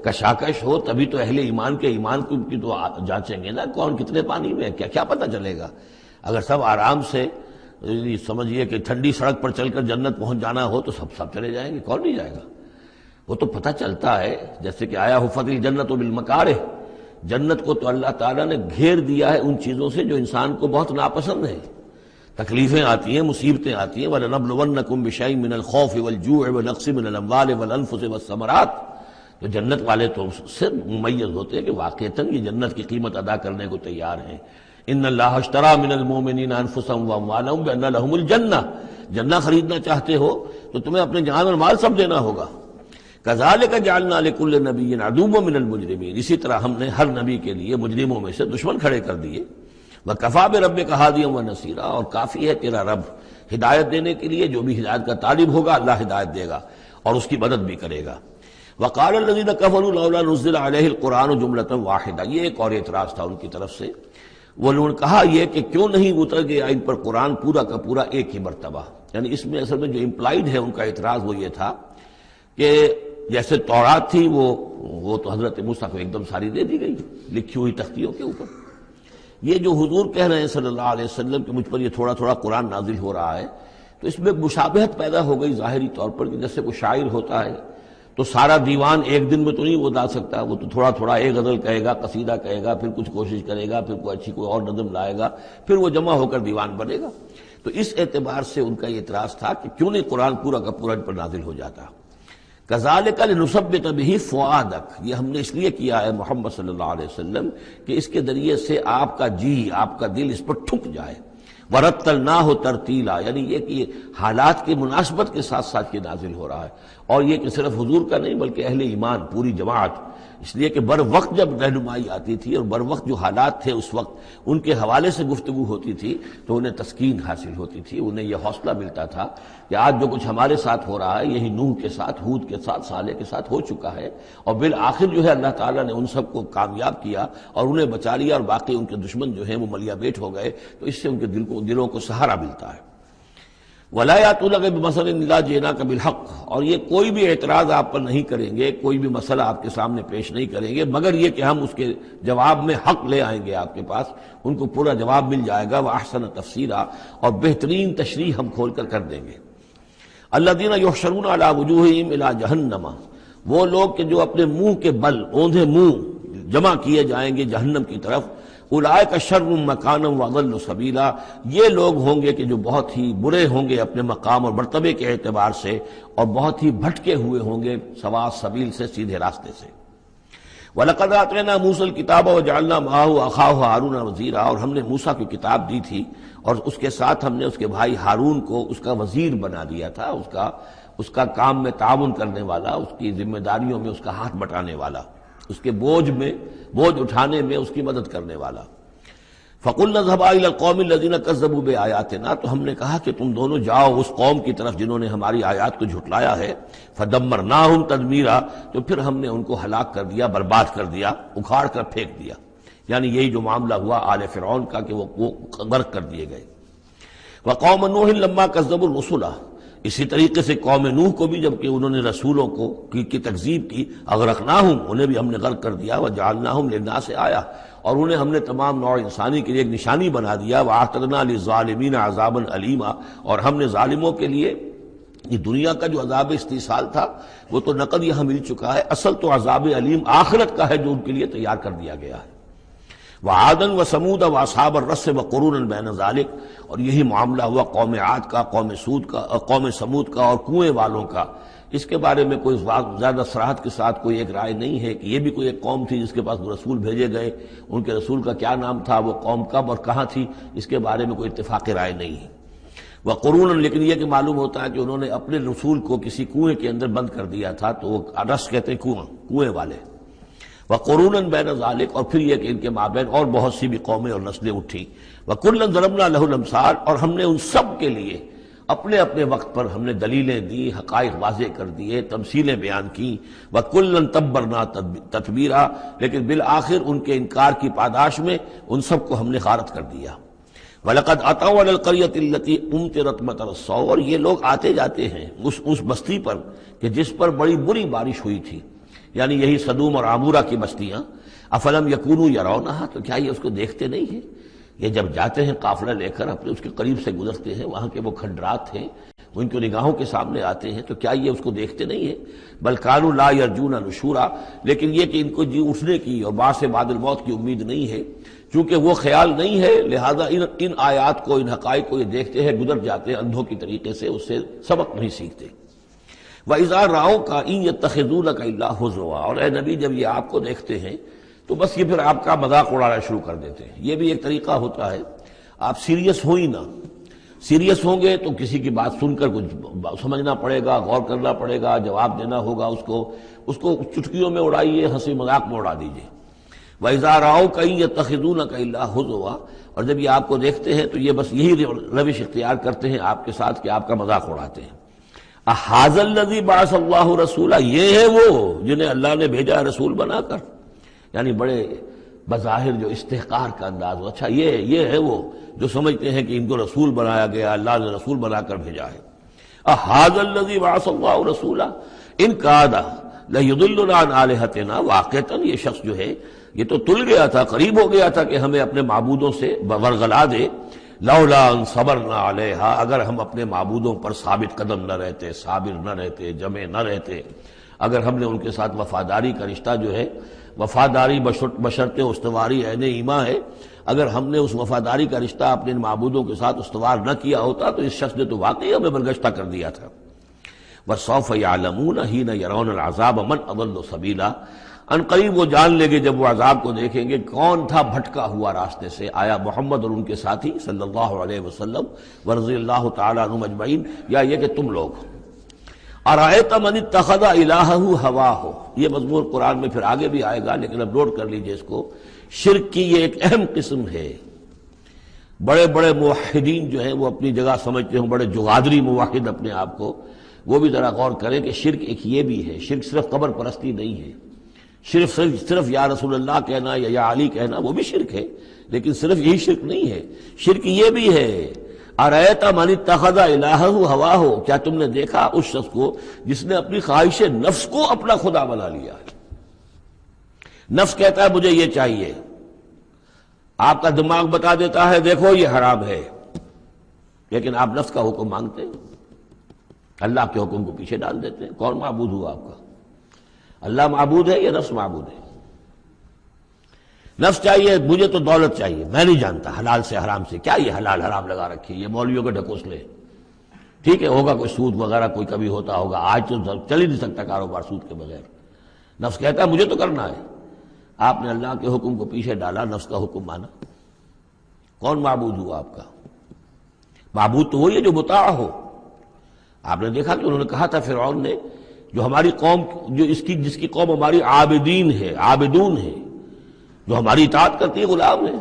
کشاکش ہو، تبھی تو اہل ایمان کے ایمان کی تو جانچیں گے نا، کون کتنے پانی میں ہے، کیا پتہ چلے گا۔ اگر سب آرام سے سمجھیے کہ ٹھنڈی سڑک پر چل کر جنت پہنچ جانا ہو تو سب چلے جائیں گے، کون نہیں جائے گا؟ وہ تو پتہ چلتا ہے، جیسے کہ آیا حفت الجنت بالمکارہ، جنت کو تو اللہ تعالیٰ نے گھیر دیا ہے ان چیزوں سے جو انسان کو بہت ناپسند ہیں۔ تکلیفیں آتی ہیں، مصیبتیں آتی ہیں، وَلَنَبْلُوَنَّكُمْ بِشَيْءٍ مِّنَ الْخَوْفِ وَالْجُوعِ وَنَقْصٍ مِّنَ الْأَمْوَالِ وَالْأَنفُسِ وَالثَّمَرَاتِ، تو جنت والے تو اس سے ممیز ہوتے ہیں کہ واقعتاً یہ جنت کی قیمت ادا کرنے کو تیار ہیں۔ ان اللہ اشترى من المؤمنین انفسهم واموالهم بان لهم الجنہ، جنہ خریدنا چاہتے ہو تو تمہیں اپنے جان اور مال سب دینا ہوگا۔ کذالک جعلنا لكل نبی عدوا من المجرمین، اسی طرح ہم نے ہر نبی کے لیے مجرموں میں سے دشمن کھڑے کر دیے۔ وکفیٰ بربک ہادیا ونصیرا، اور کافی ہے تیرا رب ہدایت دینے کے لیے، جو بھی ہدایت کا طالب ہوگا اللہ ہدایت دے گا اور اس کی مدد بھی کرے گا۔ وقال الذین کفروا لولا نزل علیہ القرآن جملۃ واحدہ، یہ ایک اور اعتراض تھا ان کی طرف سے، وہ لوگوں نے کہا یہ کہ کیوں نہیں اتر گیا ان پر قرآن پورا کا پورا ایک ہی مرتبہ، یعنی اس میں اصل میں جو امپلائڈ ہے ان کا اعتراض وہ یہ تھا کہ جیسے تورات تھی وہ تو حضرت موسیٰ کو ایک دم ساری دے دی گئی لکھی ہوئی تختیوں کے اوپر، یہ جو حضور کہہ رہے ہیں صلی اللہ علیہ وسلم کہ مجھ پر یہ تھوڑا تھوڑا قرآن نازل ہو رہا ہے، تو اس میں مشابہت پیدا ہو گئی ظاہری طور پر، کہ جیسے کوئی شاعر ہوتا ہے تو سارا دیوان ایک دن میں تو نہیں وہ لا سکتا، وہ تو تھوڑا تھوڑا ایک غزل کہے گا، قصیدہ کہے گا، پھر کچھ کوشش کرے گا، پھر کوئی اچھی کوئی اور نظم لائے گا، پھر وہ جمع ہو کر دیوان بنے گا۔ تو اس اعتبار سے ان کا یہ اعتراض تھا کہ کیوں نہیں قرآن پورا کا پورا ان پر نازل ہو جاتا۔ کذالک لنثبت بہ فؤادک، یہ ہم نے اس لیے کیا ہے محمد صلی اللہ علیہ وسلم کہ اس کے ذریعے سے آپ کا جی، آپ کا دل اس پر ٹھک جائے۔ ورتلناہ ترتیلا، یعنی یہ کہ حالات کی مناسبت کے ساتھ ساتھ یہ نازل ہو رہا ہے، اور یہ کہ صرف حضور کا نہیں بلکہ اہل ایمان پوری جماعت، اس لیے کہ بر وقت جب رہنمائی آتی تھی اور بر وقت جو حالات تھے اس وقت ان کے حوالے سے گفتگو ہوتی تھی تو انہیں تسکین حاصل ہوتی تھی، انہیں یہ حوصلہ ملتا تھا کہ آج جو کچھ ہمارے ساتھ ہو رہا ہے یہی نوح کے ساتھ، ہود کے ساتھ، صالح کے ساتھ ہو چکا ہے، اور بالآخر جو ہے اللہ تعالیٰ نے ان سب کو کامیاب کیا اور انہیں بچا لیا، اور باقی ان کے دشمن جو ہیں وہ ملیا بیٹ ہو گئے، تو اس سے ان کے دلوں کو سہارا ملتا ہے۔ وَلَا يَأْتُونَكَ بِمَثَلٍ إِلَّا جِئْنَاكَ بِالْحَقِّ، اور یہ کوئی بھی اعتراض آپ پر نہیں کریں گے، کوئی بھی مسئلہ آپ کے سامنے پیش نہیں کریں گے مگر یہ کہ ہم اس کے جواب میں حق لے آئیں گے آپ کے پاس، ان کو پورا جواب مل جائے گا، وَأَحْسَنَ تَفْسِيرًا، اور بہترین تشریح ہم کھول کر دیں گے۔ الَّذِينَ يُحْشَرُونَ عَلَىٰ وُجُوهِهِمْ إِلَىٰ جَهَنَّمَ، وہ لوگ کہ جو اپنے منہ کے بل، اوندھے منہ جمع کیے جائیں گے جہنم کی طرف، اولئک شر مکانا واضل سبیلا، یہ لوگ ہوں گے کہ جو بہت ہی برے ہوں گے اپنے مقام اور مرتبے کے اعتبار سے، اور بہت ہی بھٹکے ہوئے ہوں گے سوا سبیل سے، سیدھے راستے سے۔ وَلَقَدْ آتَيْنَا مُوسَى الْكِتَابَ وَجَعَلْنَا مَعَهُ أَخَاهُ هَارُونَ وَزِيرًا، اور ہم نے موسیٰ کی کتاب دی تھی اور اس کے ساتھ ہم نے اس کے بھائی ہارون کو اس کا وزیر بنا دیا تھا، اس کا کام میں تعاون کرنے والا، اس کی ذمہ داریوں میں اس کا ہاتھ بٹانے والا، اس کے بوجھ اٹھانے میں اس کی مدد کرنے والا۔ فَقُلْنَا اذْهَبَا إِلَى الْقَوْمِ الَّذِينَ كَذَّبُوا بِآيَاتِنَا، تو ہم نے کہا کہ تم دونوں جاؤ اس قوم کی طرف جنہوں نے ہماری آیات کو جھٹلایا ہے. فَدَمَّرْنَاهُمْ تَدْمِيرًا، تو پھر ہم نے ان کو ہلاک کر دیا، برباد کر دیا، اکھاڑ کر پھینک دیا. یعنی یہی جو معاملہ ہوا آل فرعون کا کہ وہ غرق کر دیے گئے. وَقَوْمَ نُوحٍ لَمَّا كَذَّبُوا الرُّسُلَ، اسی طریقے سے قوم نوح کو بھی جب کہ انہوں نے رسولوں کی تکذیب کی، اغرقناہم، انہیں بھی ہم نے غرق کر دیا. وجعلناہم للناس آیہ، اور انہیں ہم نے تمام نوع انسانی کے لیے ایک نشانی بنا دیا. وَأَعْتَدْنَا لِلظَّالِمِينَ عَذَابًا أَلِيمًا، اور ہم نے ظالموں کے لیے یہ دنیا کا جو عذاب استیصال تھا وہ تو نقد یہاں مل چکا ہے، اصل تو عذاب علیم آخرت کا ہے جو ان کے لیے تیار کر دیا گیا ہے. وعادن وثمود واصحاب الرس وقرون بین ذلک، اور یہی معاملہ ہوا قوم عاد کا، قوم سمود کا اور کنویں والوں کا. اس کے بارے میں کوئی زیادہ صراحت کے ساتھ کوئی ایک رائے نہیں ہے کہ یہ بھی کوئی ایک قوم تھی جس کے پاس رسول بھیجے گئے، ان کے رسول کا کیا نام تھا، وہ قوم کب اور کہاں تھی، اس کے بارے میں کوئی اتفاق رائے نہیں ہے. وقرون، لیکن یہ کہ معلوم ہوتا ہے کہ انہوں نے اپنے رسول کو کسی کنویں کے اندر بند کر دیا تھا، تو وہ رس کہتے ہیں کنویں والے. وقرون بین ذالک، اور پھر یہ کہ ان کے مابین اور بہت سی بھی قومیں اور نسلیں اٹھی. وکلا ضربنا لہ الامثال، اور ہم نے ان سب کے لیے اپنے اپنے وقت پر ہم نے دلیلیں دی، حقائق واضح کر دیے، تمثیلیں بیان کی. وکلا تبرنا تتبیرا، لیکن بالآخر ان کے انکار کی پاداش میں ان سب کو ہم نے غارت کر دیا. وَلَقَدْ أَتَوْا عَلَى الْقَرْيَةِ الَّتِي أُمْطِرَتْ مَطَرَ السَّوْءِ، اور یہ لوگ آتے جاتے ہیں اس بستی پر کہ جس پر بڑی بری بارش ہوئی تھی، یعنی یہی سدوم اور عامورہ کی بستیاں. افلم یکونوا یرونہا، تو کیا یہ اس کو دیکھتے نہیں ہیں؟ یہ جب جاتے ہیں قافلہ لے کر اپنے اس کے قریب سے گزرتے ہیں، وہاں کے وہ کھنڈرات ہیں وہ ان کی نگاہوں کے سامنے آتے ہیں، تو کیا یہ اس کو دیکھتے نہیں ہیں؟ بل کانوا لا یرجون نشورا، لیکن یہ کہ ان کو جی اٹھنے کی اور بعد سے بعد الموت کی امید نہیں ہے، چونکہ وہ خیال نہیں ہے، لہذا ان آیات کو، ان حقائق کو یہ دیکھتے ہیں، گزر جاتے ہیں اندھوں کی طریقے سے، اس سے سبق نہیں سیکھتے. وَإِذَا رَأَوْكَ إِن يَتَّخِذُونَكَ إِلَّا هُزُوًا، اور اے نبی جب یہ آپ کو دیکھتے ہیں تو بس یہ پھر آپ کا مذاق اڑانا شروع کر دیتے ہیں. یہ بھی ایک طریقہ ہوتا ہے، آپ سیریس ہو ہی نہ، سیریس ہوں گے تو کسی کی بات سن کر کچھ سمجھنا پڑے گا، غور کرنا پڑے گا، جواب دینا ہوگا، اس کو چٹکیوں میں اڑائیے، ہنسی مذاق میں اڑا دیجیے. وَإِذَا رَأَوْكَ إِن يَتَّخِذُونَكَ إِلَّا هُزُوًا، اور جب یہ آپ کو دیکھتے ہیں تو یہ بس یہی روش اختیار کرتے ہیں آپ کے ساتھ کہ آپ کا مذاق اڑاتے ہیں. اَهَٰذَا الَّذِي بَعَثَ اللَّهُ رَسُولًا، یہ ہے وہ جنہیں اللہ نے بھیجا رسول بنا کر، یعنی بڑے بظاہر جو استحقار کا انداز ہو. اچھا یہ ہے وہ جو سمجھتے ہیں کہ ان کو رسول بنایا گیا، اللہ نے رسول بنا کر بھیجا ہے. اَهَٰذَا الَّذِي بَعَثَ اللَّهُ رَسُولًا إِن كَادَ لَيُضِلُّنَا عَنْ آلِهَتِنَا، واقعتاً یہ شخص جو ہے یہ تو تل گیا تھا، قریب ہو گیا تھا کہ ہمیں اپنے معبودوں سے ورغلا دے. لولا ان صبرنا علیہا، اگر ہم اپنے معبودوں پر ثابت قدم نہ رہتے، صابر نہ رہتے، جمع نہ رہتے، اگر ہم نے ان کے ساتھ وفاداری کا رشتہ جو ہے، وفاداری بشرط استواری عین ایمان ہے، اگر ہم نے اس وفاداری کا رشتہ اپنے معبودوں کے ساتھ استوار نہ کیا ہوتا تو اس شخص نے تو واقعی ہمیں برگشتہ کر دیا تھا. وَسَوْفَ يَعْلَمُونَ حِينَ يَرَوْنَ الْعَذَابَ مَنْ أَضَلُّ سَبِيلًا، ان قریب وہ جان لیں گے جب وہ عذاب کو دیکھیں گے کون تھا بھٹکا ہوا راستے سے. آیا محمد اور ان کے ساتھی صلی اللہ علیہ وسلم ورضی اللہ تعالیٰ عنہم اجمعین، یا یہ کہ تم لوگ. ارأیت من اتخذ الہہ ہواہ، یہ مضمون قرآن میں پھر آگے بھی آئے گا، لیکن اب نوٹ کر لیجئے اس کو. شرک کی یہ ایک اہم قسم ہے. بڑے بڑے موحدین جو ہیں وہ اپنی جگہ سمجھتے ہیں، بڑے جغادری موحد اپنے آپ کو، وہ بھی ذرا غور کریں کہ شرک ایک یہ بھی ہے. شرک صرف قبر پرستی نہیں ہے، صرف یا رسول اللہ کہنا یا علی کہنا وہ بھی شرک ہے، لیکن صرف یہی شرک نہیں ہے. شرک یہ بھی ہے ارأیت من اتخذ الہہ ہواہ، کیا تم نے دیکھا اس شخص کو جس نے اپنی خواہش نفس کو اپنا خدا بنا لیا ہے. نفس کہتا ہے مجھے یہ چاہیے، آپ کا دماغ بتا دیتا ہے دیکھو یہ حرام ہے، لیکن آپ نفس کا حکم مانگتے ہیں، اللہ کے حکم کو پیچھے ڈال دیتے ہیں. کون معبود ہوا آپ کا؟ اللہ معبود ہے یا نفس معبود ہے؟ نفس چاہیے مجھے تو دولت چاہیے، میں نہیں جانتا حلال سے حرام سے، کیا یہ حلال حرام لگا رکھی، یہ مولویوں کے ڈھکوسلے. ٹھیک ہے ہوگا کوئی سود وغیرہ کوئی کبھی ہوتا ہوگا، آج تو چل ہی نہیں سکتا کاروبار سود کے بغیر. نفس کہتا ہے مجھے تو کرنا ہے، آپ نے اللہ کے حکم کو پیچھے ڈالا، نفس کا حکم مانا. کون معبود ہوا آپ کا؟ معبود تو وہی ہے جو مطاع ہو. آپ نے دیکھا کہ انہوں نے کہا تھا فرعون نے، جو ہماری قوم جو جس کی قوم ہماری عابدین ہے، عابدون ہے، جو ہماری اطاعت کرتی ہے، غلام ہے.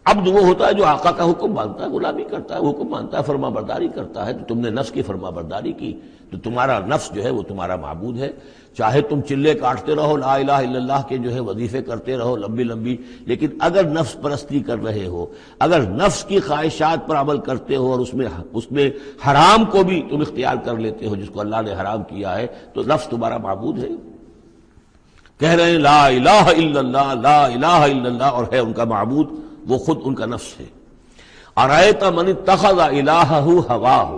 عبد وہ ہوتا ہے جو آقا کا حکم مانتا ہے، غلامی کرتا ہے، حکم مانتا ہے، فرما برداری کرتا ہے۔ تو تم نے نفس کی فرما برداری کی تو تمہارا نفس جو ہے وہ تمہارا معبود ہے۔ چاہے تم چلے کاٹتے رہو، لا الہ الا اللہ کے جو ہے وظیفے کرتے رہو لمبی لمبی، لیکن اگر نفس پرستی کر رہے ہو، اگر نفس کی خواہشات پر عمل کرتے ہو اور اس میں حرام کو بھی تم اختیار کر لیتے ہو جس کو اللہ نے حرام کیا ہے، تو نفس تمہارا معبود ہے۔ کہہ رہے ہیں لا الہ الا اللہ، لا الہ الا اللہ، اور ہے ان کا معبود وہ خود ان کا نفس ہے۔ ارأیت من اتخذ الہہ ہواہ،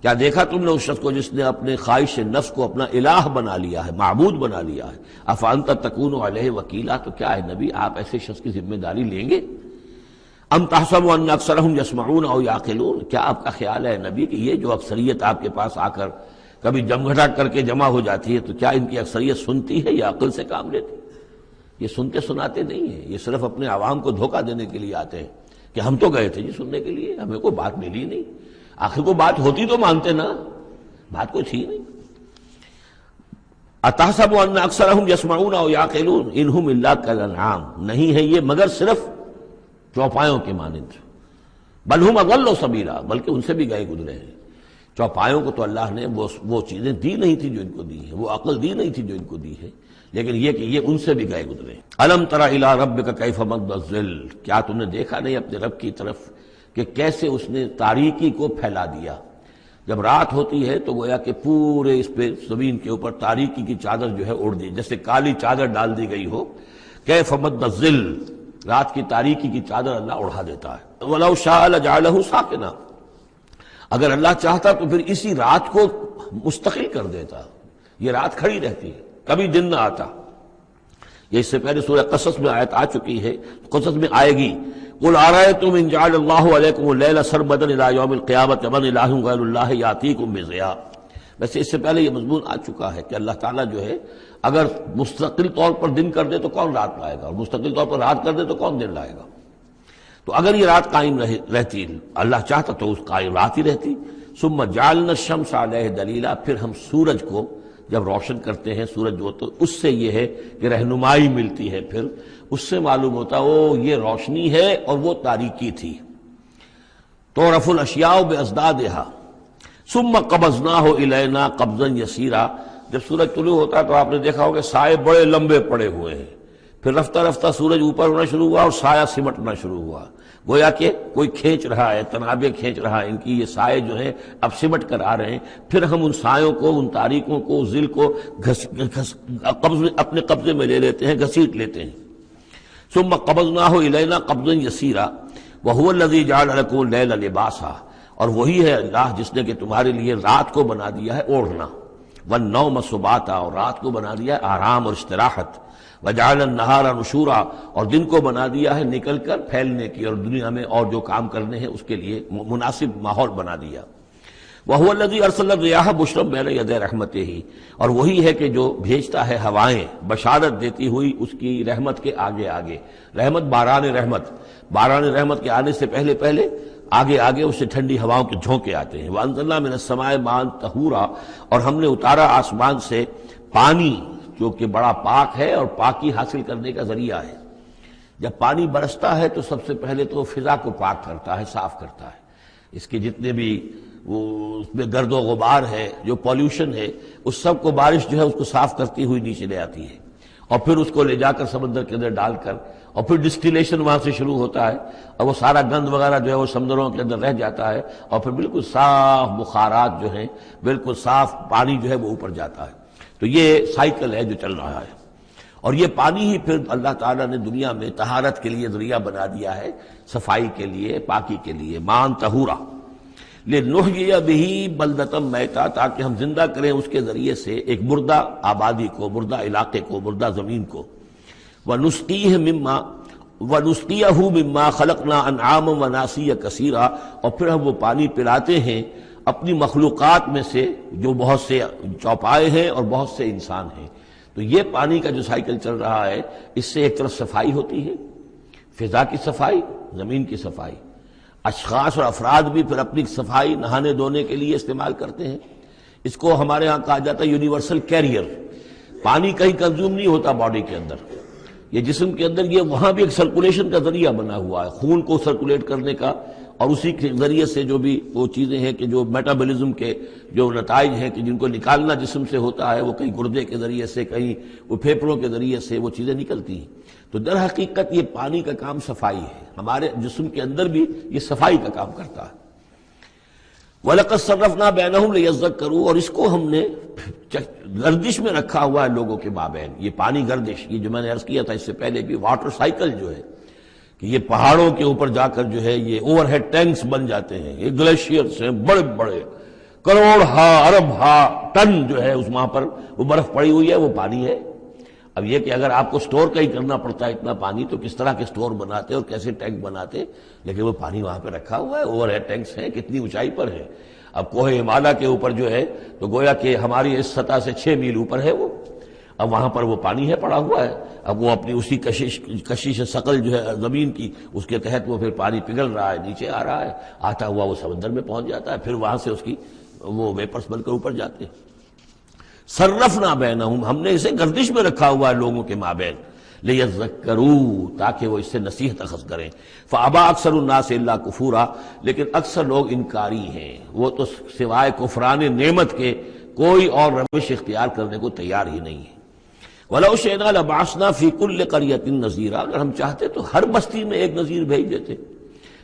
کیا دیکھا تم نے اس شخص کو جس نے اپنے خواہش نفس کو اپنا الہ بنا لیا ہے، معبود بنا لیا ہے۔ افانت تکون علیہ وکیلا، تو کیا ہے نبی آپ ایسے شخص کی ذمہ داری لیں گے؟ ام تحسب ان اکثرهم یسمعون او یعقلون، کیا آپ کا خیال ہے نبی کہ یہ جو اکثریت آپ کے پاس آ کر کبھی جمگھٹا کر کے جمع ہو جاتی ہے، تو کیا ان کی اکثریت سنتی ہے یا عقل سے کام لیتی ہے؟ یہ سنتے سناتے نہیں ہیں، یہ صرف اپنے عوام کو دھوکہ دینے کے لیے آتے ہیں کہ ہم تو گئے تھے جی سننے کے لیے، ہمیں کوئی بات ملی نہیں۔ آخر کو بات ہوتی تو مانتے نا، بات کوئی تھی نہیں۔ اتحسب ان اکثرهم یسمعون او یعقلون انہم الا کالانعام، نہیں ہے یہ مگر صرف چوپایوں کے مانند، بل ہم اضل سبیلا، بلکہ ان سے بھی گئے گزرے ہیں۔ چوپایوں کو تو اللہ نے وہ چیزیں دی نہیں تھی جو ان کو دی ہیں، وہ عقل دی نہیں تھی جو ان کو دی ہے، لیکن یہ کہ یہ ان سے بھی گئے گزرے ہیں۔ الم تر الی ربک کیف مد الظل، کیا تم نے دیکھا نہیں اپنے رب کی طرف کہ کیسے اس نے تاریکی کو پھیلا دیا۔ جب رات ہوتی ہے تو گویا کہ پورے اس پہ زمین کے اوپر تاریکی کی چادر جو ہے اڑ دی، جیسے کالی چادر ڈال دی گئی ہو۔ کیف مد الظل، رات کی تاریکی کی چادر اللہ اڑا دیتا ہے۔ وَلَوْ شَاءَ لَجَعَلَهُ سَاكِنًا، اگر اللہ چاہتا تو پھر اسی رات کو مستقل کر دیتا، یہ رات کھڑی رہتی ہے، کبھی دن نہ آتا۔ یہ اس سے پہلے سورہ قصص میں آیت آ چکی ہے، قصص میں آئے گی۔ قُلْ أَرَأَيْتُمْ إِنْ جَعَلَ اللَّهُ عَلَيْكُمُ اللَّيْلَ سَرْمَدًا إِلَىٰ يَوْمِ الْقِيَامَةِ مَنْ إِلَٰهٌ غَيْرُ اللَّهِ يَأْتِيكُم بِضِيَاءٍ۔ ویسے اس سے پہلے یہ مضمون آ چکا ہے کہ اللہ تعالیٰ جو ہے اگر مستقل طور پر دن کر دے تو کون رات لائے گا، اور مستقل طور پر رات کر دے تو کون دن لائے گا۔ تو اگر یہ رات قائم رہتی، اللہ چاہتا تو اس قائم رات ہی رہتی۔ ثم جعلنا الشمس علیہ دلیلا، پھر ہم سورج کو جب روشن کرتے ہیں، سورج جو تو اس سے یہ ہے کہ رہنمائی ملتی ہے، پھر اس سے معلوم ہوتا وہ یہ روشنی ہے اور وہ تاریکی تھی۔ تعرف الاشیاء بازدادها ثم قبضناہ الینا قبضا یسیرا، جب سورج طلوع ہوتا تو آپ نے دیکھا ہوگا سائے بڑے لمبے پڑے ہوئے ہیں، پھر رفتہ رفتہ سورج اوپر ہونا شروع ہوا اور سایہ سمٹنا شروع ہوا، گویا کہ کوئی کھینچ رہا ہے، تنابیں کھینچ رہا ہے، ان کی یہ سائے جو ہیں اب سمٹ کر آ رہے ہیں۔ پھر ہم ان سایوں کو، ان تاریکوں کو، ذل کو اپنے قبضے میں لے لیتے ہیں، گھسیٹ لیتے ہیں۔ ثم قبضناہ الینا قبضا یسیرا وہو الذی جعل لکم اللیل لباسا، اور وہی ہے اللہ جس نے کہ تمہارے لیے رات کو بنا دیا ہے اوڑھنا، والنوم سباتا، اور رات کو بنا دیا ہے آرام اور استراحت، وجعل النہار نشورا، اور دن کو بنا دیا ہے نکل کر پھیلنے کی اور دنیا میں اور جو کام کرنے ہیں اس کے لیے مناسب ماحول بنا دیا۔ وَهُوَ الَّذِي أَرْسَلَ الرِّيَاحَ بُشْرًا بَيْنَ يَدَيْ رَحْمَتِهِ، اور وہی ہے کہ جو بھیجتا ہے ہوائیں بشارت دیتی ہوئی اس کی رحمت کے آگے آگے۔ رحمت باران رحمت کے آنے سے پہلے پہلے آگے آگے اس سے ٹھنڈی ہواؤں کے جھونکے آتے ہیں۔ وَأَنزَلْنَا مِنَ السَّمَاءِ مَاءً طَهُورًا، اور ہم نے اتارا آسمان سے پانی جو کہ بڑا پاک ہے اور پاکی حاصل کرنے کا ذریعہ ہے۔ جب پانی برستا ہے تو سب سے پہلے تو فضا کو پاک کرتا ہے، صاف کرتا ہے، اس کے جتنے بھی وہ اس میں گرد و غبار ہے، جو پولیوشن ہے، اس سب کو بارش جو ہے اس کو صاف کرتی ہوئی نیچے لے آتی ہے، اور پھر اس کو لے جا کر سمندر کے اندر ڈال کر، اور پھر ڈسٹیلیشن وہاں سے شروع ہوتا ہے، اور وہ سارا گند وغیرہ جو ہے وہ سمندروں کے اندر رہ جاتا ہے، اور پھر بالکل صاف بخارات جو ہیں، بالکل صاف پانی جو ہے وہ اوپر جاتا ہے۔ تو یہ سائیکل ہے جو چل رہا ہے، اور یہ پانی ہی پھر اللہ تعالیٰ نے دنیا میں طہارت کے لیے ذریعہ بنا دیا ہے، صفائی کے لیے، پاکی کے لیے، ماءً طہورا لنحیی بہ بلدۃ میتا، تاکہ ہم زندہ کریں اس کے ذریعے سے ایک مردہ آبادی کو، مردہ علاقے کو، مردہ زمین کو۔ ونسقیہ مما خلقنا انعاما وناسیا کثیرا، اور پھر ہم وہ پانی پلاتے ہیں اپنی مخلوقات میں سے جو بہت سے چوپائے ہیں اور بہت سے انسان ہیں۔ تو یہ پانی کا جو سائیکل چل رہا ہے، اس سے ایک طرف صفائی ہوتی ہے، فضا کی صفائی، زمین کی صفائی، اشخاص اور افراد بھی پھر اپنی صفائی نہانے دھونے کے لیے استعمال کرتے ہیں۔ اس کو ہمارے ہاں کہا جاتا ہے یونیورسل کیریئر۔ پانی کہیں کنزیوم نہیں ہوتا باڈی کے اندر، یہ جسم کے اندر یہ وہاں بھی ایک سرکولیشن کا ذریعہ بنا ہوا ہے، خون کو سرکولیٹ کرنے کا، اور اسی کے ذریعے سے جو بھی وہ چیزیں ہیں کہ جو میٹابولزم کے جو نتائج ہیں کہ جن کو نکالنا جسم سے ہوتا ہے، وہ کہیں گردے کے ذریعے سے، کہیں وہ پھیپھڑوں کے ذریعے سے وہ چیزیں نکلتی ہیں۔ تو در حقیقت یہ پانی کا کام صفائی ہے، ہمارے جسم کے اندر بھی یہ صفائی کا کام کرتا ہے۔ وَلَقَدْ صَرَّفْنَا بَيْنَهُمْ لِيَذَّكَّرُوا، اور اس کو ہم نے گردش میں رکھا ہوا ہے لوگوں کے مابین۔ یہ پانی گردش، یہ جو میں نے عرض کیا تھا اس سے پہلے بھی، واٹر سائیکل جو ہے کہ یہ پہاڑوں کے اوپر جا کر جو ہے یہ اوور ہیڈ ٹینکس بن جاتے ہیں، یہ گلیشیئرز ہیں بڑے بڑے، کروڑ ارب ٹن جو ہے اس وہاں پر وہ برف پڑی ہوئی ہے، وہ پانی ہے۔ اب یہ کہ اگر آپ کو سٹور کہیں کرنا پڑتا ہے اتنا پانی، تو کس طرح کے سٹور بناتے اور کیسے ٹینک بناتے، لیکن وہ پانی وہاں پہ رکھا ہوا ہے، اوور ہیڈ ٹینکس ہیں، کتنی اونچائی پر ہے۔ اب کوہ ہمالیہ کے اوپر جو ہے تو گویا کہ ہماری اس سطح سے 6 میل اوپر ہے وہ، اب وہاں پر وہ پانی ہے پڑا ہوا ہے۔ اب وہ اپنی اسی کشش ثقل جو ہے زمین کی، اس کے تحت وہ پھر پانی پگھل رہا ہے، نیچے آ رہا ہے، آتا ہوا وہ سمندر میں پہنچ جاتا ہے، پھر وہاں سے اس کی وہ ویپرز بن کر اوپر جاتے ہیں۔ صرفنا بینہم، ہم نے اسے گردش میں رکھا ہوا ہے لوگوں کے مابین، لیذکروا، تاکہ وہ اس سے نصیحت اخذ کریں۔ فابا اکثر الناس الا کفورا، لیکن اکثر لوگ انکاری ہیں، وہ تو سوائے کفران نعمت کے کوئی اور روش اختیار کرنے کو تیار ہی نہیں ہے۔ وَلَوْ شِئْنَا لَبَعَثْنَا فِي كُلِّ قَرْيَةٍ نَذِيرًا، اگر ہم چاہتے تو ہر بستی میں ایک نذیر بھیج دیتے،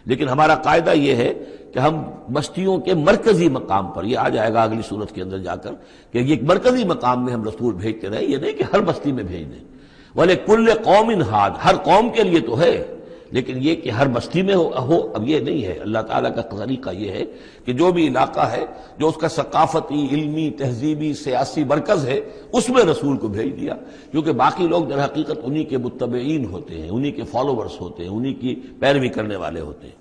لیکن ہمارا قاعدہ یہ ہے کہ ہم بستیوں کے مرکزی مقام پر، یہ آ جائے گا اگلی صورت کے اندر جا کر، کہ یہ ایک مرکزی مقام میں ہم رسول بھیجتے رہے، یہ نہیں کہ ہر بستی میں بھیج دیں۔ وَلِكُلِّ قَوْمٍ ہَادٍ، ہر قوم کے لیے تو ہے، لیکن یہ کہ ہر بستی میں ہو اب یہ نہیں ہے۔ اللہ تعالیٰ کا طریقہ یہ ہے کہ جو بھی علاقہ ہے، جو اس کا ثقافتی، علمی، تہذیبی، سیاسی مرکز ہے، اس میں رسول کو بھیج دیا، کیونکہ باقی لوگ در حقیقت انہی کے متبعین ہوتے ہیں، انہی کے فالوورز ہوتے ہیں، انہی کی پیروی کرنے والے ہوتے ہیں۔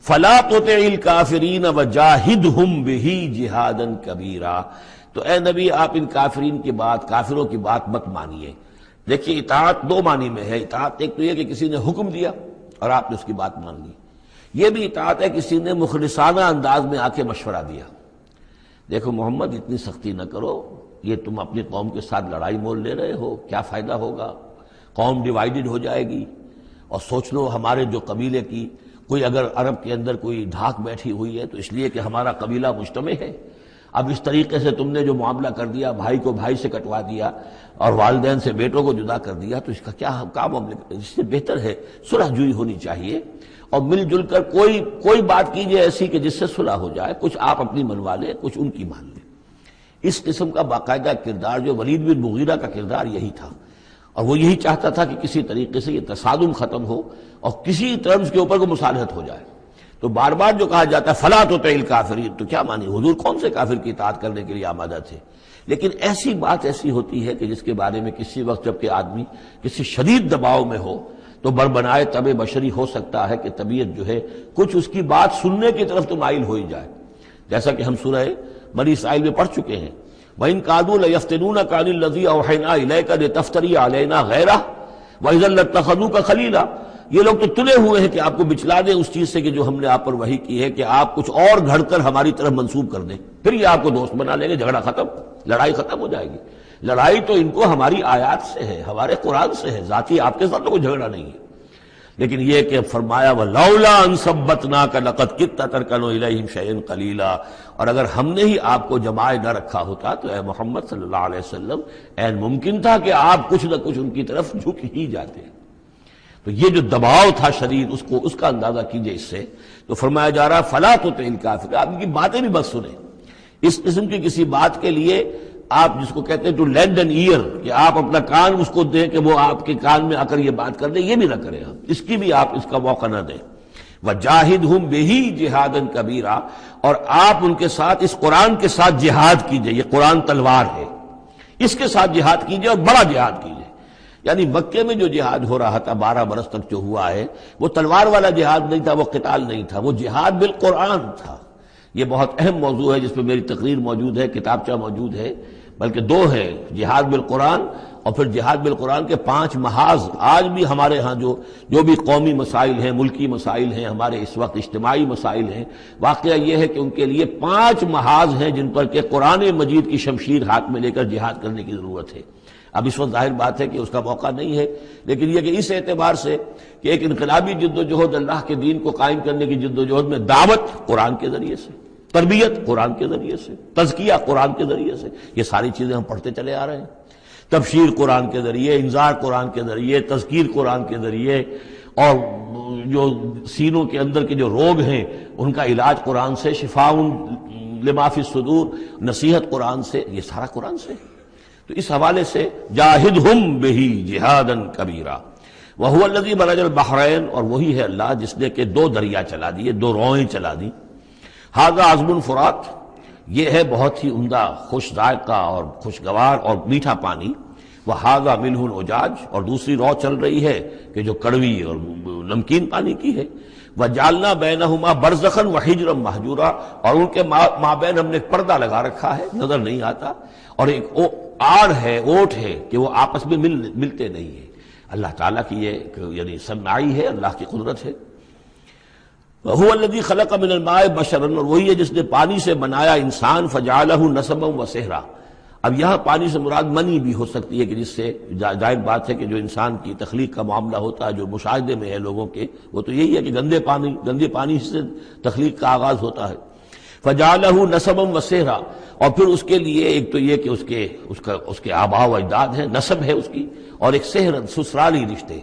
فَلَا تُطِعِ الْكَافِرِينَ وَجَاهِدْهُمْ بِهِ جِهَادًا كَبِيرًا، تو اے نبی آپ ان کافرین کی بات، کافروں کی بات مت مانیے۔ دیکھیے اطاعت دو معنی میں ہے، اطاعت ایک تو یہ کہ کسی نے حکم دیا اور آپ نے اس کی بات مان لی، یہ بھی اطاعت ہے کسی نے مخلصانہ انداز میں آ کے مشورہ دیا، دیکھو محمد اتنی سختی نہ کرو، یہ تم اپنی قوم کے ساتھ لڑائی مول لے رہے ہو، کیا فائدہ ہوگا، قوم ڈیوائیڈڈ ہو جائے گی، اور سوچ لو ہمارے جو قبیلے کی کوئی اگر عرب کے اندر کوئی دھاک بیٹھی ہوئی ہے تو اس لیے کہ ہمارا قبیلہ مجتمع ہے، اب اس طریقے سے تم نے جو معاملہ کر دیا، بھائی کو بھائی سے کٹوا دیا اور والدین سے بیٹوں کو جدا کر دیا، تو اس کا کیا معاملہ، اس سے بہتر ہے صلح جوئی ہونی چاہیے، اور مل جل کر کوئی بات کیجئے ایسی کہ جس سے صلح ہو جائے، کچھ آپ اپنی منوا لیں، کچھ ان کی مان لیں۔ اس قسم کا باقاعدہ کردار جو ولید بن مغیرہ کا کردار یہی تھا، اور وہ یہی چاہتا تھا کہ کسی طریقے سے یہ تصادم ختم ہو اور کسی ٹرمز کے اوپر کو مصالحت ہو جائے۔ تو بار بار جو کہا جاتا ہے فَلَا تُطِعِ الْكَافِرِينَ، تو کیا مانی، حضور کون سے کافر کی اطاعت کرنے کے لیے آمادہ تھے؟ لیکن ایسی بات ایسی ہوتی ہے کہ جس کے بارے میں کسی وقت جب کہ آدمی کسی شدید دباؤ میں ہو تو بربنائے طبع بشری ہو سکتا ہے کہ طبیعت جو ہے کچھ اس کی بات سننے کی طرف تو مائل ہو ہی جائے، جیسا کہ ہم سورہ بنی اسرائیل میں پڑھ چکے ہیں، وَإِن كَادُوا لَيَفْتِنُونَكَ عَنِ الَّذِي أَوْحَيْنَا إِلَيْكَ لِتَفْتَرِيَ عَلَيْنَا غَيْرَهُ وَإِذًا لَّاتَّخَذُوكَ خَلِيلًا، یہ لوگ تو تلے ہوئے ہیں کہ آپ کو بچلا دیں اس چیز سے کہ جو ہم نے آپ پر وحی کی ہے، کہ آپ کچھ اور گھڑ کر ہماری طرف منسوب کر دیں، پھر یہ آپ کو دوست بنا لیں گے، جھگڑا ختم، لڑائی ختم ہو جائے گی۔ لڑائی تو ان کو ہماری آیات سے ہے، ہمارے قرآن سے ہے، ذاتی آپ کے ساتھ تو کوئی جھگڑا نہیں ہے۔ لیکن یہ کہ فرمایا وَلَوْلَا أَن ثَبَّتْنَاكَ لَقَدْ كِدتَّ تَرْكَنُ إِلَيْهِمْ شَيْئًا قَلِيلًا، اور اگر ہم نے ہی آپ کو جمائے نہ رکھا ہوتا تو اے محمد صلی اللہ علیہ وسلم عین ممکن تھا کہ آپ کچھ نہ کچھ ان کی طرف جھک ہی جاتے۔ تو یہ جو دباؤ تھا شدید، اس کا اندازہ کیجئے اس سے، تو فرمایا جا رہا فَلَا تُطِعِ الْكَافِرِينَ، آپ ان کی باتیں بھی بس سنیں، اس قسم کی کسی بات کے لیے آپ جس کو کہتے ہیں ٹو لینڈ این ایئر، کہ آپ اپنا کان اس کو دیں کہ وہ آپ کے کان میں آ کر یہ بات کر دیں، یہ بھی نہ کریں، آپ اس کی بھی آپ اس کا موقع نہ دیں۔ وَجَاهِدْهُمْ بِهِ جِهَادًا كَبِيرًا، اور آپ ان کے ساتھ اس قرآن کے ساتھ جہاد کیجئے، یہ قرآن تلوار ہے، اس کے ساتھ جہاد کیجئے اور بڑا جہاد کیجئے۔ یعنی مکے میں جو جہاد ہو رہا تھا 12 برس تک جو ہوا ہے، وہ تلوار والا جہاد نہیں تھا، وہ قتال نہیں تھا، وہ جہاد بالقرآن تھا۔ یہ بہت اہم موضوع ہے جس پہ میری تقریر موجود ہے، کتابچہ موجود ہے، بلکہ 2 ہے، جہاد بالقرآن اور پھر جہاد بالقرآن کے 5 محاذ۔ آج بھی ہمارے ہاں جو بھی قومی مسائل ہیں، ملکی مسائل ہیں، ہمارے اس وقت اجتماعی مسائل ہیں، واقعہ یہ ہے کہ ان کے لیے 5 محاذ ہیں جن پر کہ قرآن مجید کی شمشیر ہاتھ میں لے کر جہاد کرنے کی ضرورت ہے۔ اب اس وقت ظاہر بات ہے کہ اس کا موقع نہیں ہے، لیکن یہ کہ اس اعتبار سے کہ ایک انقلابی جد و جہد اللہ کے دین کو قائم کرنے کی جد و جہد میں دعوت قرآن کے ذریعے سے، تربیت قرآن کے ذریعے سے، تزکیہ قرآن کے ذریعے سے، یہ ساری چیزیں ہم پڑھتے چلے آ رہے ہیں۔ تبشیر قرآن کے ذریعے، انذار قرآن کے ذریعے، تذکیر قرآن کے ذریعے، اور جو سینوں کے اندر کے جو روگ ہیں ان کا علاج قرآن سے، شفاء لما فی الصدور، نصیحت قرآن سے، یہ سارا قرآن سے۔ تو اس حوالے سے جاہدہم بہ جہادا کبیرا وہو الذی مرج البحرین، اور وہی ہے اللہ جس نے کہ دو دریا چلا دیے، دو روئیں چلا دی۔ ھذا عذب فرات، یہ ہے بہت ہی عمدہ خوش ذائقہ اور خوشگوار اور میٹھا پانی۔ وھذا ملح اجاج، اور دوسری رو چل رہی ہے کہ جو کڑوی اور نمکین پانی کی ہے۔ وجعلنا بینہما برزخا وحجرا مہجورا، اور ان کے مابین ہم نے ایک پردہ لگا رکھا ہے، نظر نہیں آتا، اور ایک آڑ ہے، اوٹ ہے کہ وہ آپس میں ملتے نہیں ہیں۔ اللہ تعالیٰ کی یہ یعنی صنعائی ہے، اللہ کی قدرت ہے۔ وَهُوَ الَّذِي خَلَقَ مِنَ الْمَاءِ بَشَرًا، اور وہی ہے جس نے پانی سے بنایا انسان، فَجَعَلَهُ نَسَبًا وَسِحْرًا۔ اب یہاں پانی سے مراد منی بھی ہو سکتی ہے کہ جس سے ظاہر بات ہے کہ جو انسان کی تخلیق کا معاملہ ہوتا ہے، جو مشاہدے میں ہے لوگوں کے، وہ تو یہی ہے کہ گندے پانی سے تخلیق کا آغاز ہوتا ہے۔ فَجَعَلَهُ نَسَبًا وَسِحْرًا، اور پھر اس کے لیے ایک تو یہ کہ اس کے آباء و اجداد ہیں، نسب ہے اس کی، اور ایک سحر سسرالی رشتے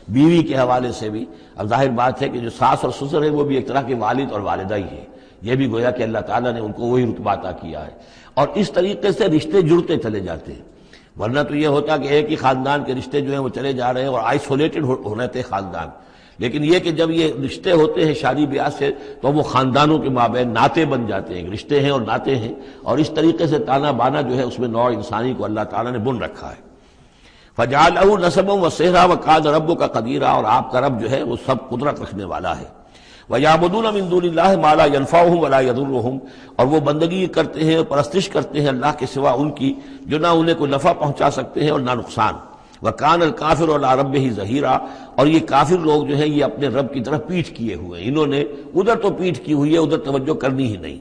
بیوی کے حوالے سے بھی۔ اب ظاہر بات ہے کہ جو ساس اور سسر ہے وہ بھی ایک طرح کے والد اور والدہ ہی ہیں، یہ بھی گویا کہ اللہ تعالیٰ نے ان کو وہی رتبہ عطا کیا ہے، اور اس طریقے سے رشتے جڑتے چلے جاتے ہیں۔ ورنہ تو یہ ہوتا کہ ایک ہی خاندان کے رشتے جو ہیں وہ چلے جا رہے ہیں اور آئسولیٹڈ ہونے تھے خاندان، لیکن یہ کہ جب یہ رشتے ہوتے ہیں شادی بیاہ سے تو وہ خاندانوں کے مابین ناطے بن جاتے ہیں، رشتے ہیں اور ناطے ہیں، اور اس طریقے سے تانا بانا جو ہے اس میں نوع انسانی کو اللہ تعالیٰ نے بن رکھا ہے۔ فَجَعَلَهُ نَسَبًا وَسِحْرًا وَكَانَ رَبُّكَ قَدِيرًا، اور آپ کا رب جو ہے وہ سب قدرت رکھنے والا ہے۔ وَيَعْبُدُونَ مِن دُونِ اللَّهِ مَا لَا يَنفَعُهُمْ وَلَا يَضُرُّهُمْ، اور وہ بندگی کرتے ہیں اور پرستش کرتے ہیں اللہ کے سوا ان کی جو نہ انہیں کوئی نفع پہنچا سکتے ہیں اور نہ نقصان۔ وَكَانَ الْكَافِرُ عَلَىٰ رَبِّهِ ظَهِيرًا، اور یہ کافر لوگ جو ہیں یہ اپنے رب کی طرف پیٹھ کیے ہوئے ہیں، انہوں نے ادھر تو پیٹھ کی ہوئی ہے، ادھر توجہ کرنی ہی نہیں۔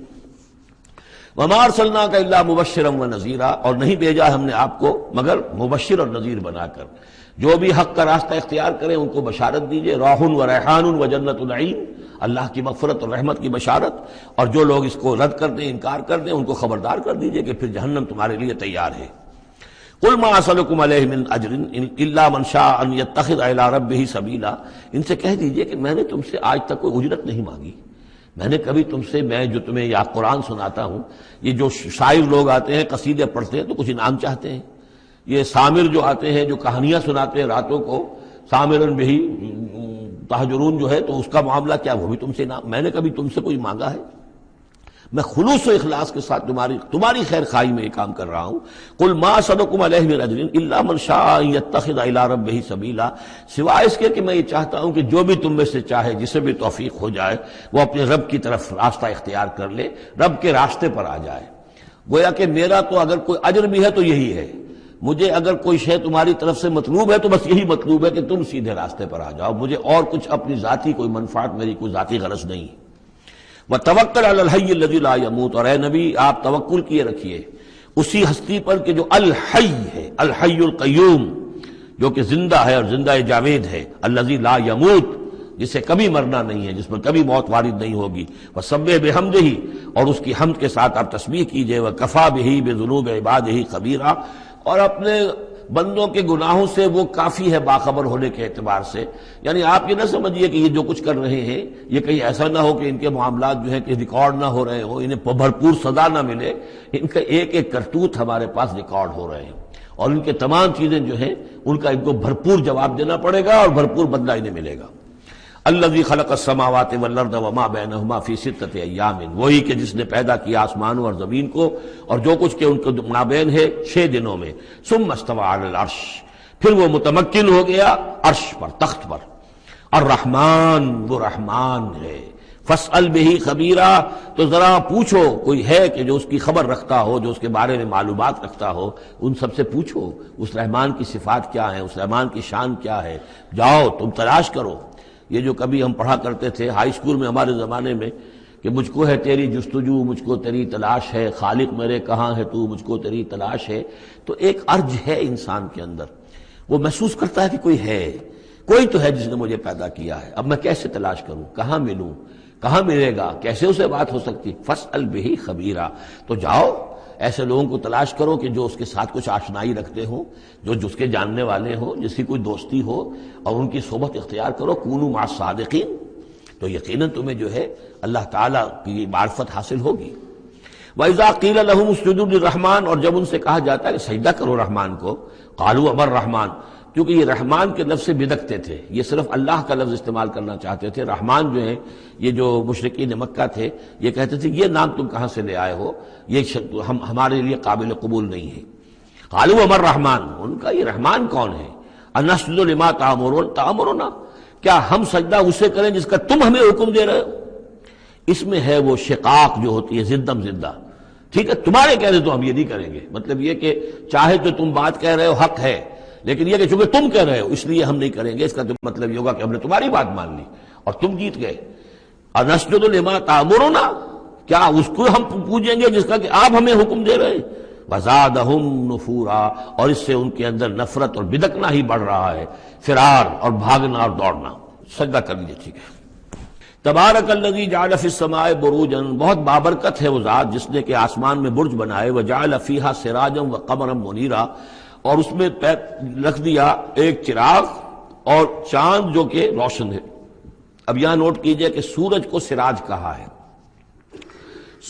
وَمَا أَرْسَلْنَاكَ إِلَّا مُبَشِّرًا وَنَذِيرًا، اور نہیں بھیجا ہم نے آپ کو مگر مبشر اور نذیر بنا کر، جو بھی حق کا راستہ اختیار کریں ان کو بشارت دیجئے، روح و ریحان و جنت النعیم، اللہ کی مغفرت اور رحمت کی بشارت، اور جو لوگ اس کو رد کر دیں، انکار کر دیں، ان کو خبردار کر دیجئے کہ پھر جہنم تمہارے لیے تیار ہے۔ قُلْ مَا أَسْأَلُكُمْ عَلَيْهِ مِنْ أَجْرٍ إِلَّا مَنْ شَاءَ أَنْ يَتَّخِذَ إِلَىٰ رَبِّهِ سَبِيلًا، ان سے کہہ دیجئے کہ میں نے تم سے آج تک کوئی اجرت نہیں مانگی، میں نے کبھی تم سے، میں جو تمہیں یا قرآن سناتا ہوں، یہ جو شاعر لوگ آتے ہیں قصیدے پڑھتے ہیں تو کچھ انعام چاہتے ہیں، یہ سامر جو آتے ہیں جو کہانیاں سناتے ہیں راتوں کو، سامرن بہی تہجرون جو ہے، تو اس کا معاملہ کیا، وہ بھی تم سے انعام، میں نے کبھی تم سے کوئی مانگا ہے؟ میں خلوص و اخلاص کے ساتھ تمہاری خیر خواہی میں یہ کام کر رہا ہوں۔ قل ما اسألکم علیہ من اجر الا من شاء ان یتخذ الی ربہ سبیلا، سوائے اس کے کہ میں یہ چاہتا ہوں کہ جو بھی تم میں سے چاہے، جسے بھی توفیق ہو جائے، وہ اپنے رب کی طرف راستہ اختیار کر لے، رب کے راستے پر آ جائے۔ گویا کہ میرا تو اگر کوئی اجر بھی ہے تو یہی ہے، مجھے اگر کوئی شے تمہاری طرف سے مطلوب ہے تو بس یہی مطلوب ہے کہ تم سیدھے راستے پر آ جاؤ، مجھے اور کچھ اپنی ذاتی کوئی منفعت، میری کوئی ذاتی غرض نہیں۔ وَتَوَكَّلْ عَلَى الْحَيِّ الَّذِي لَا يَمُوتُ، اور اے نبی آپ توکل کیے رکھیے اسی ہستی پر کہ جو الحی ہے، الحی القیوم، جو کہ زندہ ہے اور زندہ جاوید ہے، الذی لا یموت، جسے کبھی مرنا نہیں ہے، جس پر کبھی موت وارد نہیں ہوگی۔ وَسَبِّحْ بِحَمْدِهِ، اور اس کی حمد کے ساتھ آپ تسبیح کیجئے۔ وَكَفَىٰ بِهِ بِذُنُوبِ عِبَادِهِ خَبِيرًا، اور اپنے بندوں کے گناہوں سے وہ کافی ہے باخبر ہونے کے اعتبار سے۔ یعنی آپ یہ نہ سمجھیے کہ یہ جو کچھ کر رہے ہیں یہ کہیں ایسا نہ ہو کہ ان کے معاملات جو ہیں کہ ریکارڈ نہ ہو رہے ہوں، انہیں بھرپور سزا نہ ملے، ان کا ایک ایک کرتوت ہمارے پاس ریکارڈ ہو رہے ہیں، اور ان کے تمام چیزیں جو ہیں ان کا ان کو بھرپور جواب دینا پڑے گا اور بھرپور بدلہ انہیں ملے گا۔ الذی خلق السماوات والارض وما بینہما فی ستۃ ایام، وہی کہ جس نے پیدا کیا آسمانوں اور زمین کو اور جو کچھ کہ ان کے مابین ہے 6 دنوں میں۔ ثم استوى علی العرش، پھر وہ متمکن ہو گیا عرش پر، تخت پر۔ الرحمن، وہ رحمان ہے۔ فاسأل بہ خبیرا، تو ذرا پوچھو، کوئی ہے کہ جو اس کی خبر رکھتا ہو، جو اس کے بارے میں معلومات رکھتا ہو، ان سب سے پوچھو اس رحمان کی صفات کیا ہیں، اس رحمان کی شان کیا ہے، جاؤ تم تلاش کرو۔ یہ جو کبھی ہم پڑھا کرتے تھے ہائی اسکول میں ہمارے زمانے میں، کہ مجھ کو ہے تیری جستجو، مجھ کو تیری تلاش ہے، خالق میرے کہاں ہے تو، مجھ کو تیری تلاش ہے. تو ایک ارج ہے انسان کے اندر، وہ محسوس کرتا ہے کہ کوئی تو ہے جس نے مجھے پیدا کیا ہے. اب میں کیسے تلاش کروں، کہاں ملوں، کہاں ملے گا، کیسے اسے بات ہو سکتی. فاسأل بہ خبیرا، تو جاؤ ایسے لوگوں کو تلاش کرو کہ جو اس کے ساتھ کچھ آشنائی رکھتے ہوں، جو اس کے جاننے والے ہوں، جس کی کوئی دوستی ہو، اور ان کی صحبت اختیار کرو. کونوا مع الصادقین، تو یقیناً تمہیں جو ہے اللہ تعالیٰ کی معرفت حاصل ہوگی. وَإِذَا قِيلَ لَهُمُ اسْجُدُوا لِلرَّحْمَٰنِ، اور جب ان سے کہا جاتا ہے کہ سجدہ کرو رحمان کو، قالوا امر رحمان، کیونکہ یہ رحمان کے لفظ سے بدکتے تھے، یہ صرف اللہ کا لفظ استعمال کرنا چاہتے تھے. رحمان جو ہے، یہ جو مشرکین مکہ تھے یہ کہتے تھے یہ نام تم کہاں سے لے آئے ہو، یہ ہمارے لیے قابل قبول نہیں ہے. قالوا امر رحمان، ان کا یہ رحمان کون ہے. انسجد لما تأمرنا، کیا ہم سجدہ اسے کریں جس کا تم ہمیں حکم دے رہے ہو. اس میں ہے وہ شقاق جو ہوتی ہے زدم زدہ. ٹھیک ہے، تمہارے کہہ رہے تو ہم یہ نہیں کریں گے، مطلب یہ کہ چاہے تو تم بات کہہ رہے ہو حق ہے، لیکن یہ کہ چونکہ تم کہہ رہے ہو اس لیے ہم نہیں کریں گے. اس کا تو مطلب یہ ہوگا کہ ہم نے تمہاری بات مان لی اور تم جیت گئے. انسجد لما تأمرنا، کیا اس کو ہم پوجیں گے جس کا کہ آپ ہمیں حکم دے رہے ہیں. وزادہم نفورا، اور اس سے ان کے اندر نفرت اور بدکنا ہی بڑھ رہا ہے، فرار اور بھاگنا اور دوڑنا. سجدہ کر لیجیے. ٹھیک ہے. تبارک الذی جعل فی السماء بروجا، بہت بابرکت ہے وہ ذات جس نے کہ آسمان میں برج بنائے. وجعل فیہا سراجا وقمرا منیرا، اور اس میں رکھ دیا ایک چراغ اور چاند جو کہ روشن ہے. اب یہاں نوٹ کیجئے کہ سورج کو سراج کہا ہے.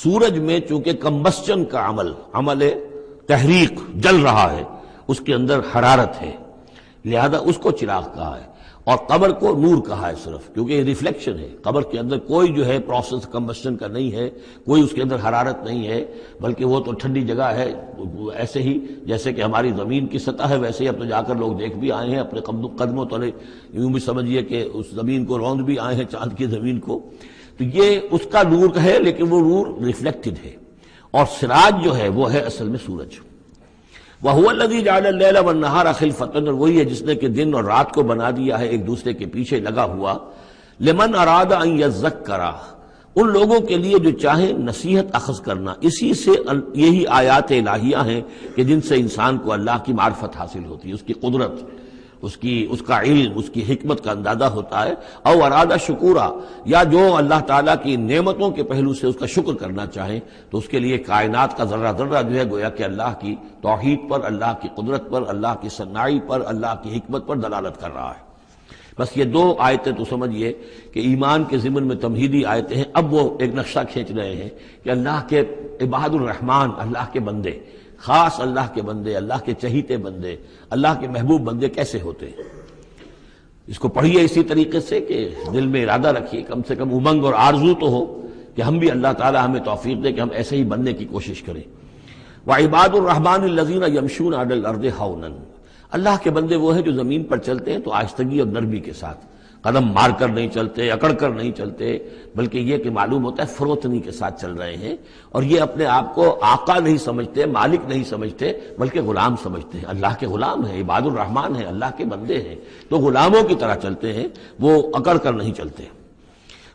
سورج میں چونکہ کمبسچن کا عمل تحریک، جل رہا ہے، اس کے اندر حرارت ہے، لہذا اس کو چراغ کہا ہے. اور قمر کو نور کہا ہے صرف، کیونکہ یہ ریفلیکشن ہے. قمر کے اندر کوئی جو ہے پروسیس کمبسچن کا نہیں ہے، کوئی اس کے اندر حرارت نہیں ہے، بلکہ وہ تو ٹھنڈی جگہ ہے. ایسے ہی جیسے کہ ہماری زمین کی سطح ہے، ویسے ہی اب تو جا کر لوگ دیکھ بھی آئے ہیں اپنے قدموں تلے، یوں بھی سمجھیے کہ اس زمین کو روند بھی آئے ہیں، چاند کی زمین کو. تو یہ اس کا نور ہے، لیکن وہ نور ریفلیکٹڈ ہے. اور سراج جو ہے وہ ہے اصل میں سورج. وَهُوَ الَّذِي جَعَلَ اللَّيْلَ وَالنَّهَارَ خِلْفَةً، اور وہی ہے جس نے کہ دن اور رات کو بنا دیا ہے ایک دوسرے کے پیچھے لگا ہوا. لِمَنْ أَرَادَ أَنْ يَذَّكَّرَ، ان لوگوں کے لیے جو چاہیں نصیحت اخذ کرنا. اسی سے یہی آیات الہیہ ہیں کہ جن سے انسان کو اللہ کی معرفت حاصل ہوتی ہے، اس کی قدرت، اس کا علم، اس کی حکمت کا اندازہ ہوتا ہے. او ارادہ شکورا، یا جو اللہ تعالیٰ کی نعمتوں کے پہلو سے اس کا شکر کرنا چاہیں تو اس کے لیے کائنات کا ذرہ ذرہ جو ہے گویا کہ اللہ کی توحید پر، اللہ کی قدرت پر، اللہ کی صناعی پر، اللہ کی حکمت پر دلالت کر رہا ہے. بس یہ دو آیتیں تو سمجھیے کہ ایمان کے ضمن میں تمہیدی آیتیں ہیں. اب وہ ایک نقشہ کھینچ رہے ہیں کہ اللہ کے عباد الرحمن، اللہ کے بندے، خاص اللہ کے بندے، اللہ کے چہیتے بندے، اللہ کے محبوب بندے کیسے ہوتے ہیں. اس کو پڑھیے اسی طریقے سے کہ دل میں ارادہ رکھیے، کم سے کم امنگ اور آرزو تو ہو کہ ہم بھی اللہ تعالی ہمیں توفیق دے کہ ہم ایسے ہی بننے کی کوشش کریں. وعباد الرحمن الذین یمشون علی الارض ہونا، اللہ کے بندے وہ ہیں جو زمین پر چلتے ہیں تو آہستگی اور نرمی کے ساتھ، قدم مار کر نہیں چلتے، اکڑ کر نہیں چلتے، بلکہ یہ کہ معلوم ہوتا ہے فروتنی کے ساتھ چل رہے ہیں. اور یہ اپنے آپ کو آقا نہیں سمجھتے، مالک نہیں سمجھتے، بلکہ غلام سمجھتے ہیں. اللہ کے غلام ہیں، عباد الرحمن ہیں، اللہ کے بندے ہیں، تو غلاموں کی طرح چلتے ہیں، وہ اکڑ کر نہیں چلتے.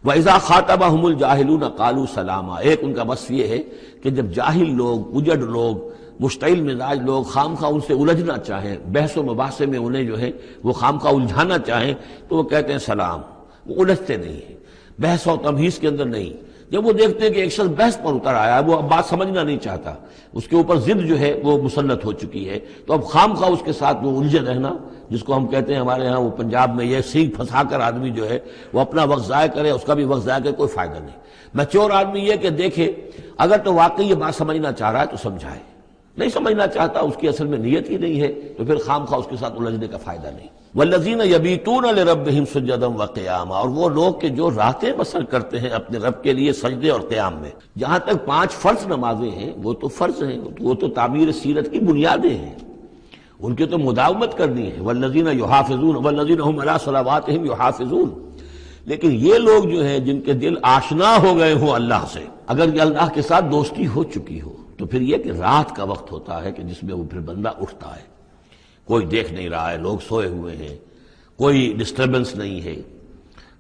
وَإِذَا خَاطَبَهُمُ الْجَاهِلُونَ قَالُوا سَلَامًا، ایک ان کا وصف یہ ہے کہ جب جاہل لوگ، اجڑ لوگ، مشتعل مزاج لوگ خام خواہ ان سے الجھنا چاہیں، بحث و مباحثے میں انہیں جو ہے وہ خام خواہ الجھانا چاہیں تو وہ کہتے ہیں سلام. وہ الجھتے نہیں ہیں، بحث و تمہیز کے اندر نہیں. جب وہ دیکھتے ہیں کہ ایک شخص بحث پر اتر آیا ہے، وہ اب بات سمجھنا نہیں چاہتا، اس کے اوپر ضد جو ہے وہ مسلط ہو چکی ہے، تو اب خام خواہ اس کے ساتھ وہ الجھے رہنا، جس کو ہم کہتے ہیں ہمارے ہاں وہ پنجاب میں یہ سینگ پھنسا کر آدمی جو ہے وہ اپنا وقت ضائع کرے، اس کا بھی وقت ضائع کرے، کوئی فائدہ نہیں. میچور آدمی یہ کہ دیکھے اگر تو واقعی یہ بات سمجھنا چاہ رہا ہے تو سمجھائے، نہیں سمجھنا چاہتا، اس کی اصل میں نیت ہی نہیں ہے، تو پھر خام خواہ اس کے ساتھ الجھنے کا فائدہ نہیں. والذین یبیتون لربہم سجدا وقیاما، اور وہ لوگ کہ جو راتیں بسر کرتے ہیں اپنے رب کے لیے سجدے اور قیام میں. جہاں تک 5 فرض نمازیں ہیں وہ تو فرض ہیں، وہ تو تعمیر سیرت کی بنیادیں ہیں، ان کی تو مداومت کرنی ہے. والذین یحافظون والذین هم علی صلواتہم یحافظون. لیکن یہ لوگ جو ہیں جن کے دل آشنا ہو گئے ہوں اللہ سے، اگر اللہ کے ساتھ دوستی ہو چکی ہو، تو پھر یہ کہ رات کا وقت ہوتا ہے کہ جس میں وہ پھر بندہ اٹھتا ہے، کوئی دیکھ نہیں رہا ہے، لوگ سوئے ہوئے ہیں، کوئی ڈسٹربنس نہیں ہے.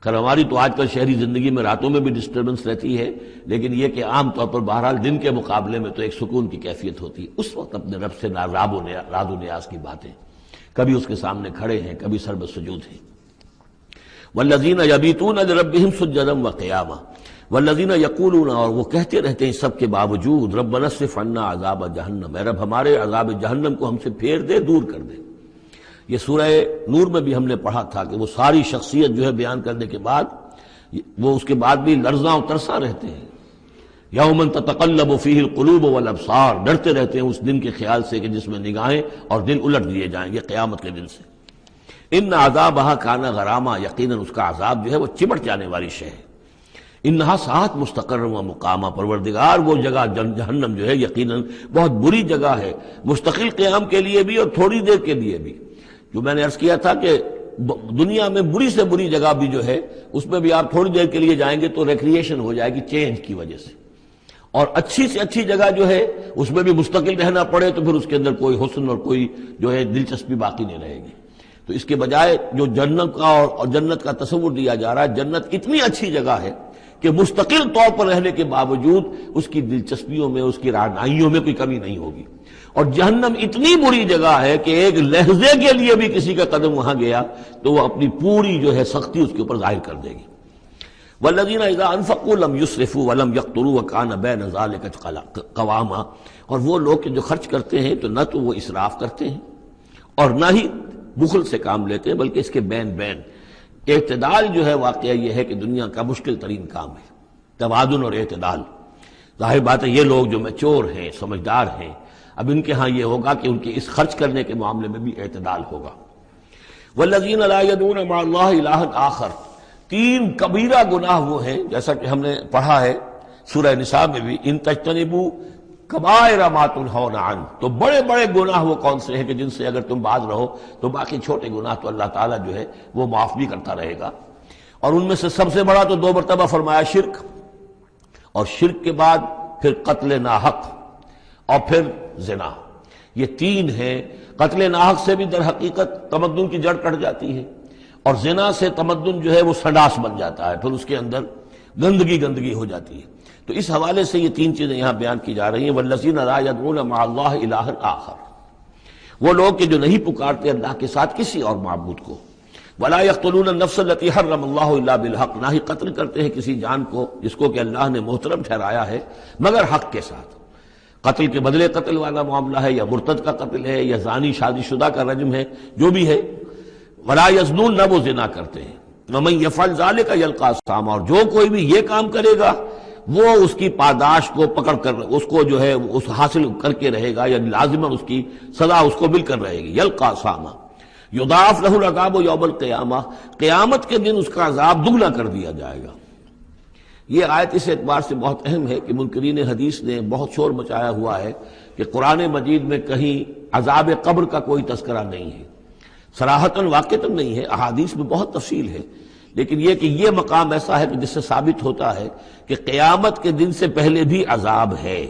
خیر ہماری تو آج کل شہری زندگی میں راتوں میں بھی ڈسٹربنس رہتی ہے، لیکن یہ کہ عام طور پر بہرحال دن کے مقابلے میں تو ایک سکون کی کیفیت ہوتی ہے۔ اس وقت اپنے رب سے راز و نیاز کی باتیں، کبھی اس کے سامنے کھڑے ہیں، کبھی سر بسجود ہیں۔ والذین یبیتون لربہم سجدا وقیاما، والذین یقولون، اور وہ کہتے رہتے ہیں سب کے باوجود، ربنا اصرف عنا عذاب جہنم، اے رب ہمارے عذاب جہنم کو ہم سے پھیر دے، دور کر دے۔ یہ سورہ نور میں بھی ہم نے پڑھا تھا کہ وہ ساری شخصیت جو ہے بیان کرنے کے بعد وہ اس کے بعد بھی لرزاں و ترساں رہتے ہیں۔ یوما تتقلب فیہ القلوب والابصار، ڈرتے رہتے ہیں اس دن کے خیال سے کہ جس میں نگاہیں اور دل الٹ دیے جائیں گے قیامت کے دن سے۔ ان عذابہا کان غراما، یقیناً اس کا عذاب جو ہے وہ چمٹ جانے والی شے ہے۔ انہا ساعت مستقرا و مقاما، پروردگار وہ جگہ جہنم جو ہے یقیناً بہت بری جگہ ہے، مستقل قیام کے لیے بھی اور تھوڑی دیر کے لیے بھی۔ جو میں نے عرض کیا تھا کہ دنیا میں بری سے بری جگہ بھی جو ہے اس میں بھی آپ تھوڑی دیر کے لیے جائیں گے تو ریکریشن ہو جائے گی چینج کی وجہ سے، اور اچھی سے اچھی جگہ جو ہے اس میں بھی مستقل رہنا پڑے تو پھر اس کے اندر کوئی حسن اور کوئی جو ہے دلچسپی باقی نہیں رہے گی۔ تو اس کے بجائے جو جنت کا اور جنت کا تصور دیا جا رہا ہے، جنت اتنی اچھی جگہ ہے کہ مستقل طور پر رہنے کے باوجود اس کی دلچسپیوں میں، اس کی رعنائیوں میں کوئی کمی نہیں ہوگی، اور جہنم اتنی بری جگہ ہے کہ ایک لحظے کے لیے بھی کسی کا قدم وہاں گیا تو وہ اپنی پوری جو ہے سختی اس کے اوپر ظاہر کر دے گی۔ والذین اذا انفقوا لم یسرفوا ولم یقتروا وکان بین ذلک قواما، اور وہ لوگ کہ جو خرچ کرتے ہیں تو نہ تو وہ اسراف کرتے ہیں اور نہ ہی بخل سے کام لیتے ہیں، بلکہ اس کے بین اعتدال جو ہے واقعہ یہ ہے کہ دنیا کا مشکل ترین کام ہے، توازن اور اعتدال۔ ظاہر بات ہے یہ لوگ جو میچور ہیں، سمجھدار ہیں، اب ان کے ہاں یہ ہوگا کہ ان کے اس خرچ کرنے کے معاملے میں بھی اعتدال ہوگا۔ والذین لا یدعون مع اللہ الہا آخر، تین کبیرہ گناہ وہ ہیں جیسا کہ ہم نے پڑھا ہے سورہ نساء میں بھی، ان تجتنبوا کبائر ما تنہون عنہ، تو بڑے بڑے گناہ وہ کون سے ہیں کہ جن سے اگر تم باز رہو تو باقی چھوٹے گناہ تو اللہ تعالیٰ جو ہے وہ معاف بھی کرتا رہے گا۔ اور ان میں سے سب سے بڑا تو 2 مرتبہ فرمایا شرک، اور شرک کے بعد پھر قتل ناحق، اور پھر زنا، یہ 3 ہیں۔ قتل ناحق سے بھی در حقیقت تمدن کی جڑ کٹ جاتی ہے، اور زنا سے تمدن جو ہے وہ سنڈاس بن جاتا ہے، پھر اس کے اندر گندگی ہو جاتی ہے۔ تو اس حوالے سے یہ 3 چیزیں یہاں بیان کی جا رہی ہیں۔ والذین لا یدعون مع اللہ الہا آخر، وہ لوگ کہ جو نہیں پکارتے اللہ کے ساتھ کسی اور معبود کو۔ ولا یقتلون النفس التي حرم اللہ الا بالحق، نہ ہی قتل کرتے ہیں کسی جان کو جس کو کہ اللہ نے محترم ٹھہرایا ہے مگر حق کے ساتھ۔ قتل کے بدلے قتل والا معاملہ ہے، یا مرتد کا قتل ہے، یا زانی شادی شدہ کا رجم ہے، جو بھی ہے۔ ولا یزنون، نہ وہ زنا کرتے ہیں۔ ومن یفعل ذلک یلقى اثاما، اور جو کوئی بھی یہ کام کرے گا وہ اس کی پاداش کو پکڑ کر اس کو جو ہے اس حاصل کر کے رہے گا، یا لازماً اس کی سزا اس کو مل کر رہے گی۔ یلقى اثاما یضاعف له العذاب یوم القیامہ، قیامت کے دن اس کا عذاب دگنا کر دیا جائے گا۔ یہ آیت اس اعتبار سے بہت اہم ہے کہ منکرین حدیث نے بہت شور مچایا ہوا ہے کہ قرآن مجید میں کہیں عذاب قبر کا کوئی تذکرہ نہیں ہے، صراحتاً واقعتاً نہیں ہے، احادیث میں بہت تفصیل ہے، لیکن یہ کہ یہ مقام ایسا ہے کہ جس سے ثابت ہوتا ہے کہ قیامت کے دن سے پہلے بھی عذاب ہے۔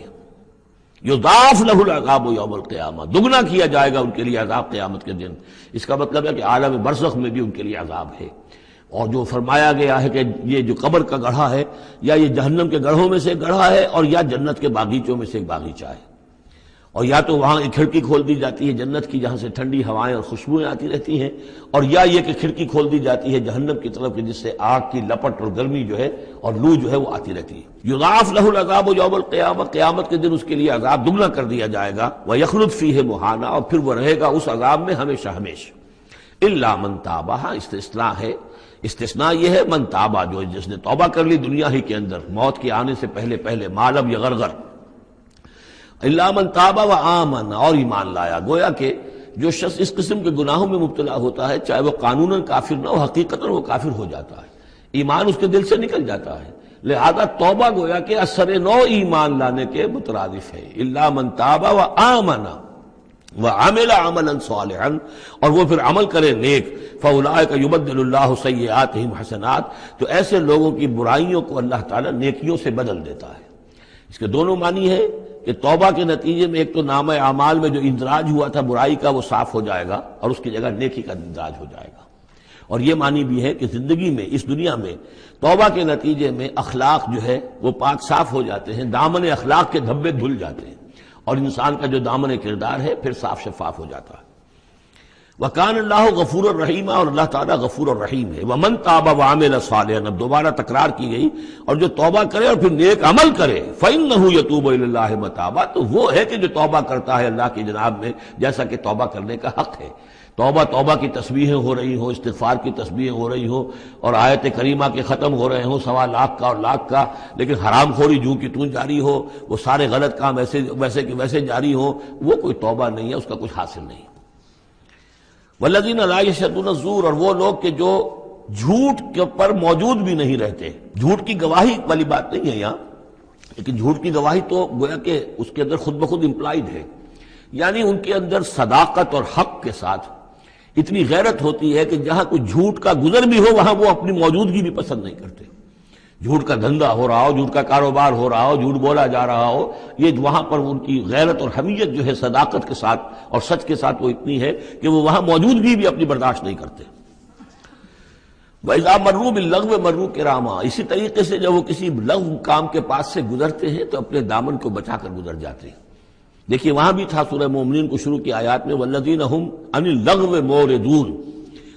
یضاعف له العذاب یوم القیامہ، دگنا کیا جائے گا ان کے لیے عذاب قیامت کے دن۔ اس کا مطلب ہے کہ عالم برزخ میں بھی ان کے لیے عذاب ہے۔ اور جو فرمایا گیا ہے کہ یہ جو قبر کا گڑھا ہے، یا یہ جہنم کے گڑھوں میں سے ایک گڑھا ہے، اور یا جنت کے باغیچوں میں سے ایک باغیچہ ہے، اور یا تو وہاں ایک کھڑکی کھول دی جاتی ہے جنت کی جہاں سے ٹھنڈی ہوائیں اور خوشبوئیں آتی رہتی ہیں، اور یا یہ کہ کھڑکی کھول دی جاتی ہے جہنم کی طرف جس سے آگ کی لپٹ اور گرمی جو ہے اور لو جو ہے وہ آتی رہتی ہے۔ یضاعف له العذاب یوم القیامہ، قیامت کے دن اس کے لیے عذاب دگنا کر دیا جائے گا۔ ویخلد فیہ مہانا، اور پھر وہ رہے گا اس عذاب میں ہمیشہ ہمیشہ۔ الا من تاب، استثناء ہے، استثناء یہ ہے من تابہ، جو جس نے توبہ کر لی دنیا ہی کے اندر موت کے آنے سے پہلے ما لم یغرغر، الا من تاب و آمن، اور ایمان لایا۔ گویا کہ جو شخص اس قسم کے گناہوں میں مبتلا ہوتا ہے چاہے وہ قانوناً کافر نہ ہو، حقیقتاً وہ کافر ہو جاتا ہے، ایمان اس کے دل سے نکل جاتا ہے، لہذا توبہ گویا کہ اثر نو ایمان لانے کے مترادف ہے۔ الا من تاب و آمن وعمل عملا صالحا، اور وہ پھر عمل کرے نیک، فاولئک یبدل اللہ سیئاتہم حسنات، تو ایسے لوگوں کی برائیوں کو اللہ تعالیٰ نیکیوں سے بدل دیتا ہے۔ اس کے دونوں معنی ہے کہ توبہ کے نتیجے میں ایک تو نامہ اعمال میں جو اندراج ہوا تھا برائی کا وہ صاف ہو جائے گا، اور اس کی جگہ نیکی کا اندراج ہو جائے گا، اور یہ معنی بھی ہے کہ زندگی میں اس دنیا میں توبہ کے نتیجے میں اخلاق جو ہے وہ پاک صاف ہو جاتے ہیں، دامن اخلاق کے دھبے دھل جاتے ہیں، اور انسان کا جو دامن کردار ہے پھر صاف شفاف ہو جاتا ہے۔ وَكَانَ اللَّهُ غَفُورًا رَحِيمًا، اور اللہ تعالیٰ غفور الرحیم ہے۔ وَمَن تَابَ وَعَمِلَ صَالِحًا، اب دوبارہ تکرار کی گئی، اور جو توبہ کرے اور پھر نیک عمل کرے فَإِنَّهُ يَتُوبُ إِلَى اللَّهِ مَتَابًا، تو وہ ہے کہ جو توبہ کرتا ہے اللہ کی جناب میں جیسا کہ توبہ کرنے کا حق ہے۔ توبہ کی تسبیحیں ہو رہی ہوں، استغفار کی تسبیحیں ہو رہی ہوں، اور آیت کریمہ کے ختم ہو رہے ہوں 1.25 لاکھ کا اور لاکھ کا، لیکن حرام خوری جوں کی توں جاری ہو، وہ سارے غلط کام ویسے کہ ویسے جاری ہوں، وہ کوئی توبہ نہیں ہے، اس کا کچھ حاصل نہیں۔ والذین لا یشهدون الزور، اور وہ لوگ کہ جو جھوٹ کے پر موجود بھی نہیں رہتے۔ جھوٹ کی گواہی والی بات نہیں ہے یہاں، لیکن جھوٹ کی گواہی تو گویا کہ اس کے اندر خود بخود امپلائڈ ہے، یعنی ان کے اندر صداقت اور حق کے ساتھ اتنی غیرت ہوتی ہے کہ جہاں کوئی جھوٹ کا گزر بھی ہو وہاں وہ اپنی موجودگی بھی پسند نہیں کرتے۔ جھوٹ کا دھندا ہو رہا ہو، جھوٹ کا کاروبار ہو رہا ہو، جھوٹ بولا جا رہا ہو، یہ وہاں پر ان کی غیرت اور حمیت جو ہے صداقت کے ساتھ اور سچ کے ساتھ وہ اتنی ہے کہ وہ وہاں موجودگی بھی اپنی برداشت نہیں کرتے۔ وَإِذَا مَرُّوا بِاللَّغْوِ مَرُّوا كِرَامًا، اسی طریقے سے جب وہ کسی لغو کام کے پاس سے گزرتے ہیں تو اپنے دامن کو بچا کر گزر جاتے ہیں۔ دیکھیے وہاں بھی تھا سورہ مومنین کو شروع کی آیات میں وَالَّذِينَ هُمْ عَنِ اللَّغْوِ مُعْرِضُونَ،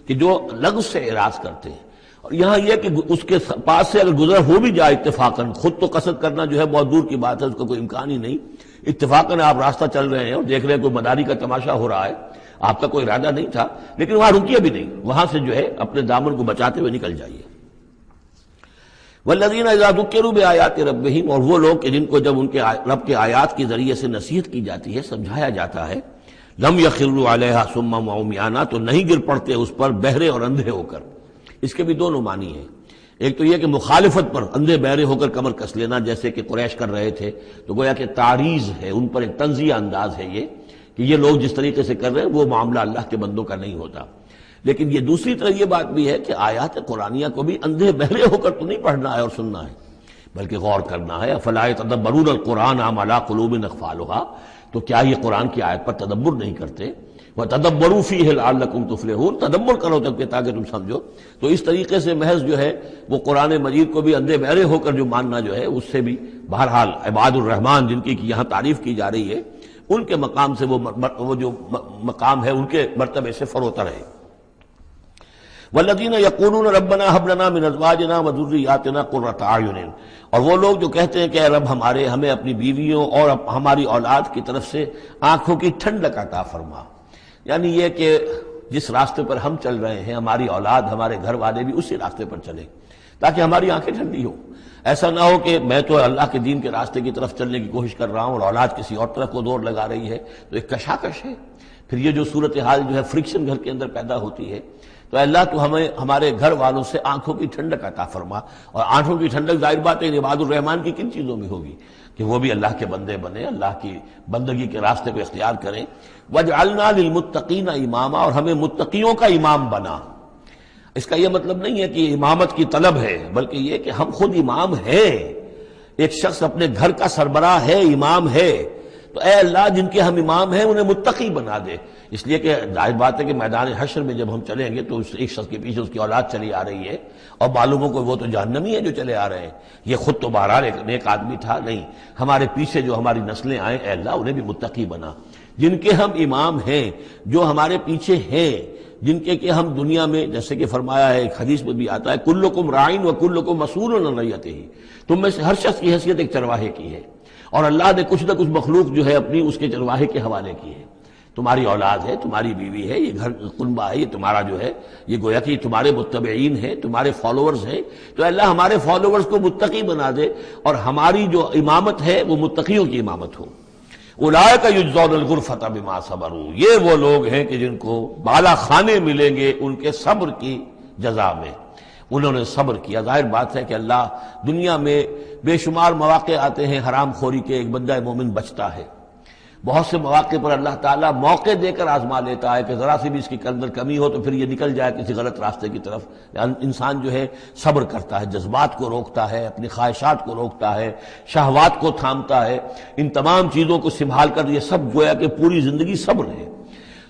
کہ جو لغو سے اعراض کرتے ہیں۔ اور یہاں یہ کہ اس کے پاس سے اگر گزر ہو بھی جائے اتفاقاً، خود تو قصد کرنا جو ہے بہت دور کی بات ہے، اس کا کوئی امکان ہی نہیں، اتفاقاً آپ راستہ چل رہے ہیں اور دیکھ رہے ہیں کوئی مداری کا تماشا ہو رہا ہے، آپ کا کوئی ارادہ نہیں تھا، لیکن وہاں رکیے بھی نہیں، وہاں سے جو ہے اپنے دامن کو بچاتے ہوئے نکل جائیے۔ والذین اذا ذکروا بآیات ربہم، اور وہ لوگ کہ جن کو جب ان کے رب کے آیات کے ذریعے سے نصیحت کی جاتی ہے، سمجھایا جاتا ہے، لم یخروا علیہا صما وعمیانا، تو نہیں گر پڑتے اس پر بہرے اور اندھے ہو کر۔ اس کے بھی دونوں معنی ہیں، ایک تو یہ کہ مخالفت پر اندھے بہرے ہو کر کمر کس لینا، جیسے کہ قریش کر رہے تھے، تو گویا کہ تعریض ہے، ان پر ایک طنزیہ انداز ہے یہ کہ یہ لوگ جس طریقے سے کر رہے ہیں وہ معاملہ اللہ کے بندوں کا نہیں ہوتا۔ لیکن یہ دوسری طرف یہ بات بھی ہے کہ آیات قرآنیہ کو بھی اندھے بہرے ہو کر تو نہیں پڑھنا ہے اور سننا ہے، بلکہ غور کرنا ہے۔ افلا یتدبرون القرآن ام علی قلوب اقفالها، تو کیا یہ قرآن کی آیت پر تدبر نہیں کرتے؟ وَتَدَبَّرُوا فِيهِ لَعَلَّكُمْ تُفْلِحُونَ، تدبر کرو تاکہ تم سمجھو۔ تو اس طریقے سے محض جو ہے وہ قرآن مجید کو بھی اندھے بہرے ہو کر جو ماننا جو ہے اس سے بھی بہرحال عباد الرحمن جن کی یہاں تعریف کی جا رہی ہے ان کے مقام سے وہ جو مقام ہے ان کے مرتبے سے فروتر ہے۔ والذین یقولون ربنا هب لنا من ازواجنا وذریاتنا قرۃ اعین، اور وہ لوگ جو کہتے ہیں کہ اے رب ہمیں اپنی بیویوں اور ہماری اولاد کی طرف سے آنکھوں کی ٹھنڈک عطا فرما، یعنی یہ کہ جس راستے پر ہم چل رہے ہیں ہماری اولاد ہمارے گھر والے بھی اسی راستے پر چلیں تاکہ ہماری آنکھیں ٹھنڈی ہوں۔ ایسا نہ ہو کہ میں تو اللہ کے دین کے راستے کی طرف چلنے کی کوشش کر رہا ہوں اور اولاد کسی اور طرف کو دور لگا رہی ہے، تو ایک کشاکش ہے۔ پھر یہ جو صورتحال جو ہے فرکشن گھر کے اندر پیدا ہوتی ہے، تو اللہ تو ہمیں ہمارے گھر والوں سے آنکھوں کی ٹھنڈک عطا فرما، اور آنکھوں کی ٹھنڈک ظاہر بات ہے عباد الرحمن کی کن چیزوں میں ہوگی کہ وہ بھی اللہ کے بندے بنے، اللہ کی بندگی کے راستے کو اختیار کریں۔ وَاجْعَلْنَا لِلْمُتَّقِينَ إِمَامًا، اور ہمیں متقیوں کا امام بنا۔ اس کا یہ مطلب نہیں ہے کہ امامت کی طلب ہے، بلکہ یہ کہ ہم خود امام ہیں۔ ایک شخص اپنے گھر کا سربراہ ہے، امام ہے، تو اے اللہ جن کے ہم امام ہیں انہیں متقی بنا دے۔ اس لیے کہ ظاہر بات ہے کہ میدان حشر میں جب ہم چلیں گے تو ایک شخص کے پیچھے اس کی اولاد چلی آ رہی ہے اور معلوم ہو کہ وہ تو جہنمی ہے جو چلے آ رہے ہیں، یہ خود تو بہرحال ایک نیک آدمی تھا، نہیں، ہمارے پیچھے جو ہماری نسلیں آئیں اے اللہ انہیں بھی متقی بنا، جن کے ہم امام ہیں، جو ہمارے پیچھے ہیں، جن کے کہ ہم دنیا میں جیسے کہ فرمایا ہے ایک حدیث میں بھی آتا ہے کلکم راعٍ وکلکم مسئول عن رعیتہ، تم میں سے ہر شخص کی حیثیت ایک چرواہے کی ہے، اور اللہ نے کچھ نہ کچھ مخلوق جو ہے اپنی اس کے چرواہے کے حوالے کی ہے۔ تمہاری اولاد ہے، تمہاری بیوی ہے، یہ گھر کنبہ ہے، یہ تمہارا جو ہے یہ گویا کہ تمہارے متبعین ہیں، تمہارے فالوورز ہیں، تو اللہ ہمارے فالوورز کو متقی بنا دے اور ہماری جو امامت ہے وہ متقیوں کی امامت ہو۔ اولئک یجزون الغرفۃ بما صبروا، یہ وہ لوگ ہیں کہ جن کو بالا خانے ملیں گے ان کے صبر کی جزا میں، انہوں نے صبر کیا۔ ظاہر بات ہے کہ اللہ دنیا میں بے شمار مواقع آتے ہیں حرام خوری کے، ایک بندہ مومن بچتا ہے، بہت سے مواقع پر اللہ تعالیٰ موقع دے کر آزما لیتا ہے کہ ذرا سی بھی اس کی اندر کمی ہو تو پھر یہ نکل جائے کسی غلط راستے کی طرف۔ انسان جو ہے صبر کرتا ہے، جذبات کو روکتا ہے، اپنی خواہشات کو روکتا ہے، شہوات کو تھامتا ہے، ان تمام چیزوں کو سنبھال کر یہ سب گویا کہ پوری زندگی صبر ہے۔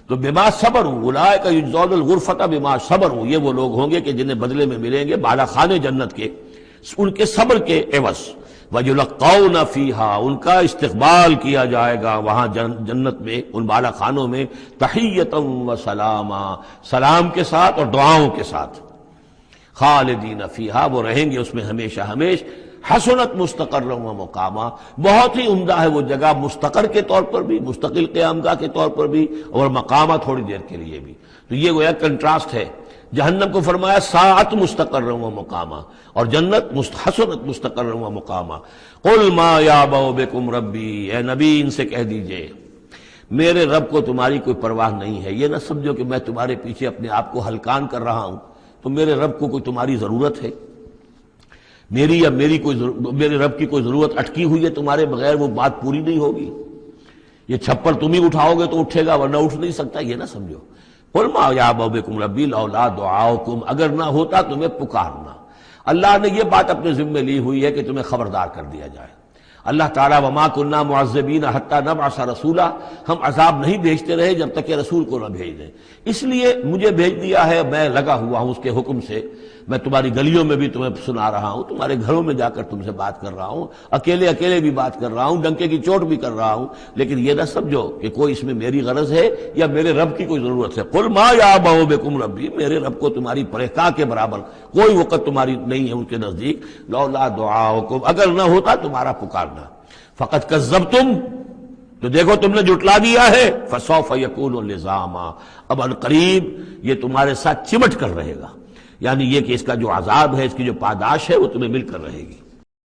تو بما صبروا اولئک یجزون الغرفۃ بما صبروا، یہ وہ لوگ ہوں گے کہ جنہیں بدلے میں ملیں گے بالا خانے جنت کے ان کے صبر کے عوض۔ وَيُلَقَّوْنَ فِيهَا، ان کا استقبال کیا جائے گا وہاں جنت میں، ان بالا خانوں میں، تحیۃً وسلاما، سلام کے ساتھ اور دعاؤں کے ساتھ۔ خالدین فیہا، وہ رہیں گے اس میں ہمیشہ ہمیش۔ حسنت مستقرا و مقاما، بہت ہی عمدہ ہے وہ جگہ، مستقر کے طور پر بھی، مستقل قیام گاہ کے طور پر بھی، اور مقامہ تھوڑی دیر کے لیے بھی۔ تو یہ گویا کنٹراسٹ ہے۔ جہنم کو فرمایا ساعت مستقرا و مقاما، اور جنت حسنت مستقرا و مقاما۔ قل ما یعبأ بکم ربی، اے نبی ان سے کہہ دیجئے میرے رب کو تمہاری کوئی پرواہ نہیں ہے۔ یہ نہ سمجھو کہ میں تمہارے پیچھے اپنے آپ کو ہلکان کر رہا ہوں، تو میرے رب کو کوئی تمہاری ضرورت ہے؟ میری یا میرے رب کی کوئی ضرورت اٹکی ہوئی ہے تمہارے بغیر، وہ بات پوری نہیں ہوگی؟ یہ چھپر تم ہی اٹھاؤ گے تو اٹھے گا، ورنہ اٹھ نہیں سکتا، یہ نہ سمجھو۔ قل ما یعبأ بکم ربی لولا دعاؤکم، اگر نہ ہوتا تمہیں پکارنا۔ اللہ نے یہ بات اپنے ذمے لی ہوئی ہے کہ تمہیں خبردار کر دیا جائے۔ اللہ تعالیٰ وما کنا معذبین حتی نبعث رسولا، ہم عذاب نہیں بھیجتے رہے جب تک کہ رسول کو نہ بھیج دیں، اس لیے مجھے بھیج دیا ہے، میں لگا ہوا ہوں اس کے حکم سے۔ میں تمہاری گلیوں میں بھی تمہیں سنا رہا ہوں، تمہارے گھروں میں جا کر تم سے بات کر رہا ہوں، اکیلے اکیلے بھی بات کر رہا ہوں، ڈنکے کی چوٹ بھی کر رہا ہوں، لیکن یہ نہ سمجھو کہ کوئی اس میں میری غرض ہے یا میرے رب کی کوئی ضرورت ہے۔ قل ما یعبأ بکم ربی، میرے رب کو تمہاری پرہیزگاہ کے برابر کوئی وقت تمہاری نہیں ہے ان کے نزدیک۔ لولا دعاؤکم، اگر نہ ہوتا تمہارا پکارنا۔ فقد کذبتم، تو دیکھو تم نے جھٹلا دیا ہے۔ فسوف یکون لزاما، اب عنقریب یہ تمہارے ساتھ چمٹ کر رہے گا، یعنی یہ کہ اس کا جو عذاب ہے، اس کی جو پاداش ہے وہ تمہیں مل کر رہے گی۔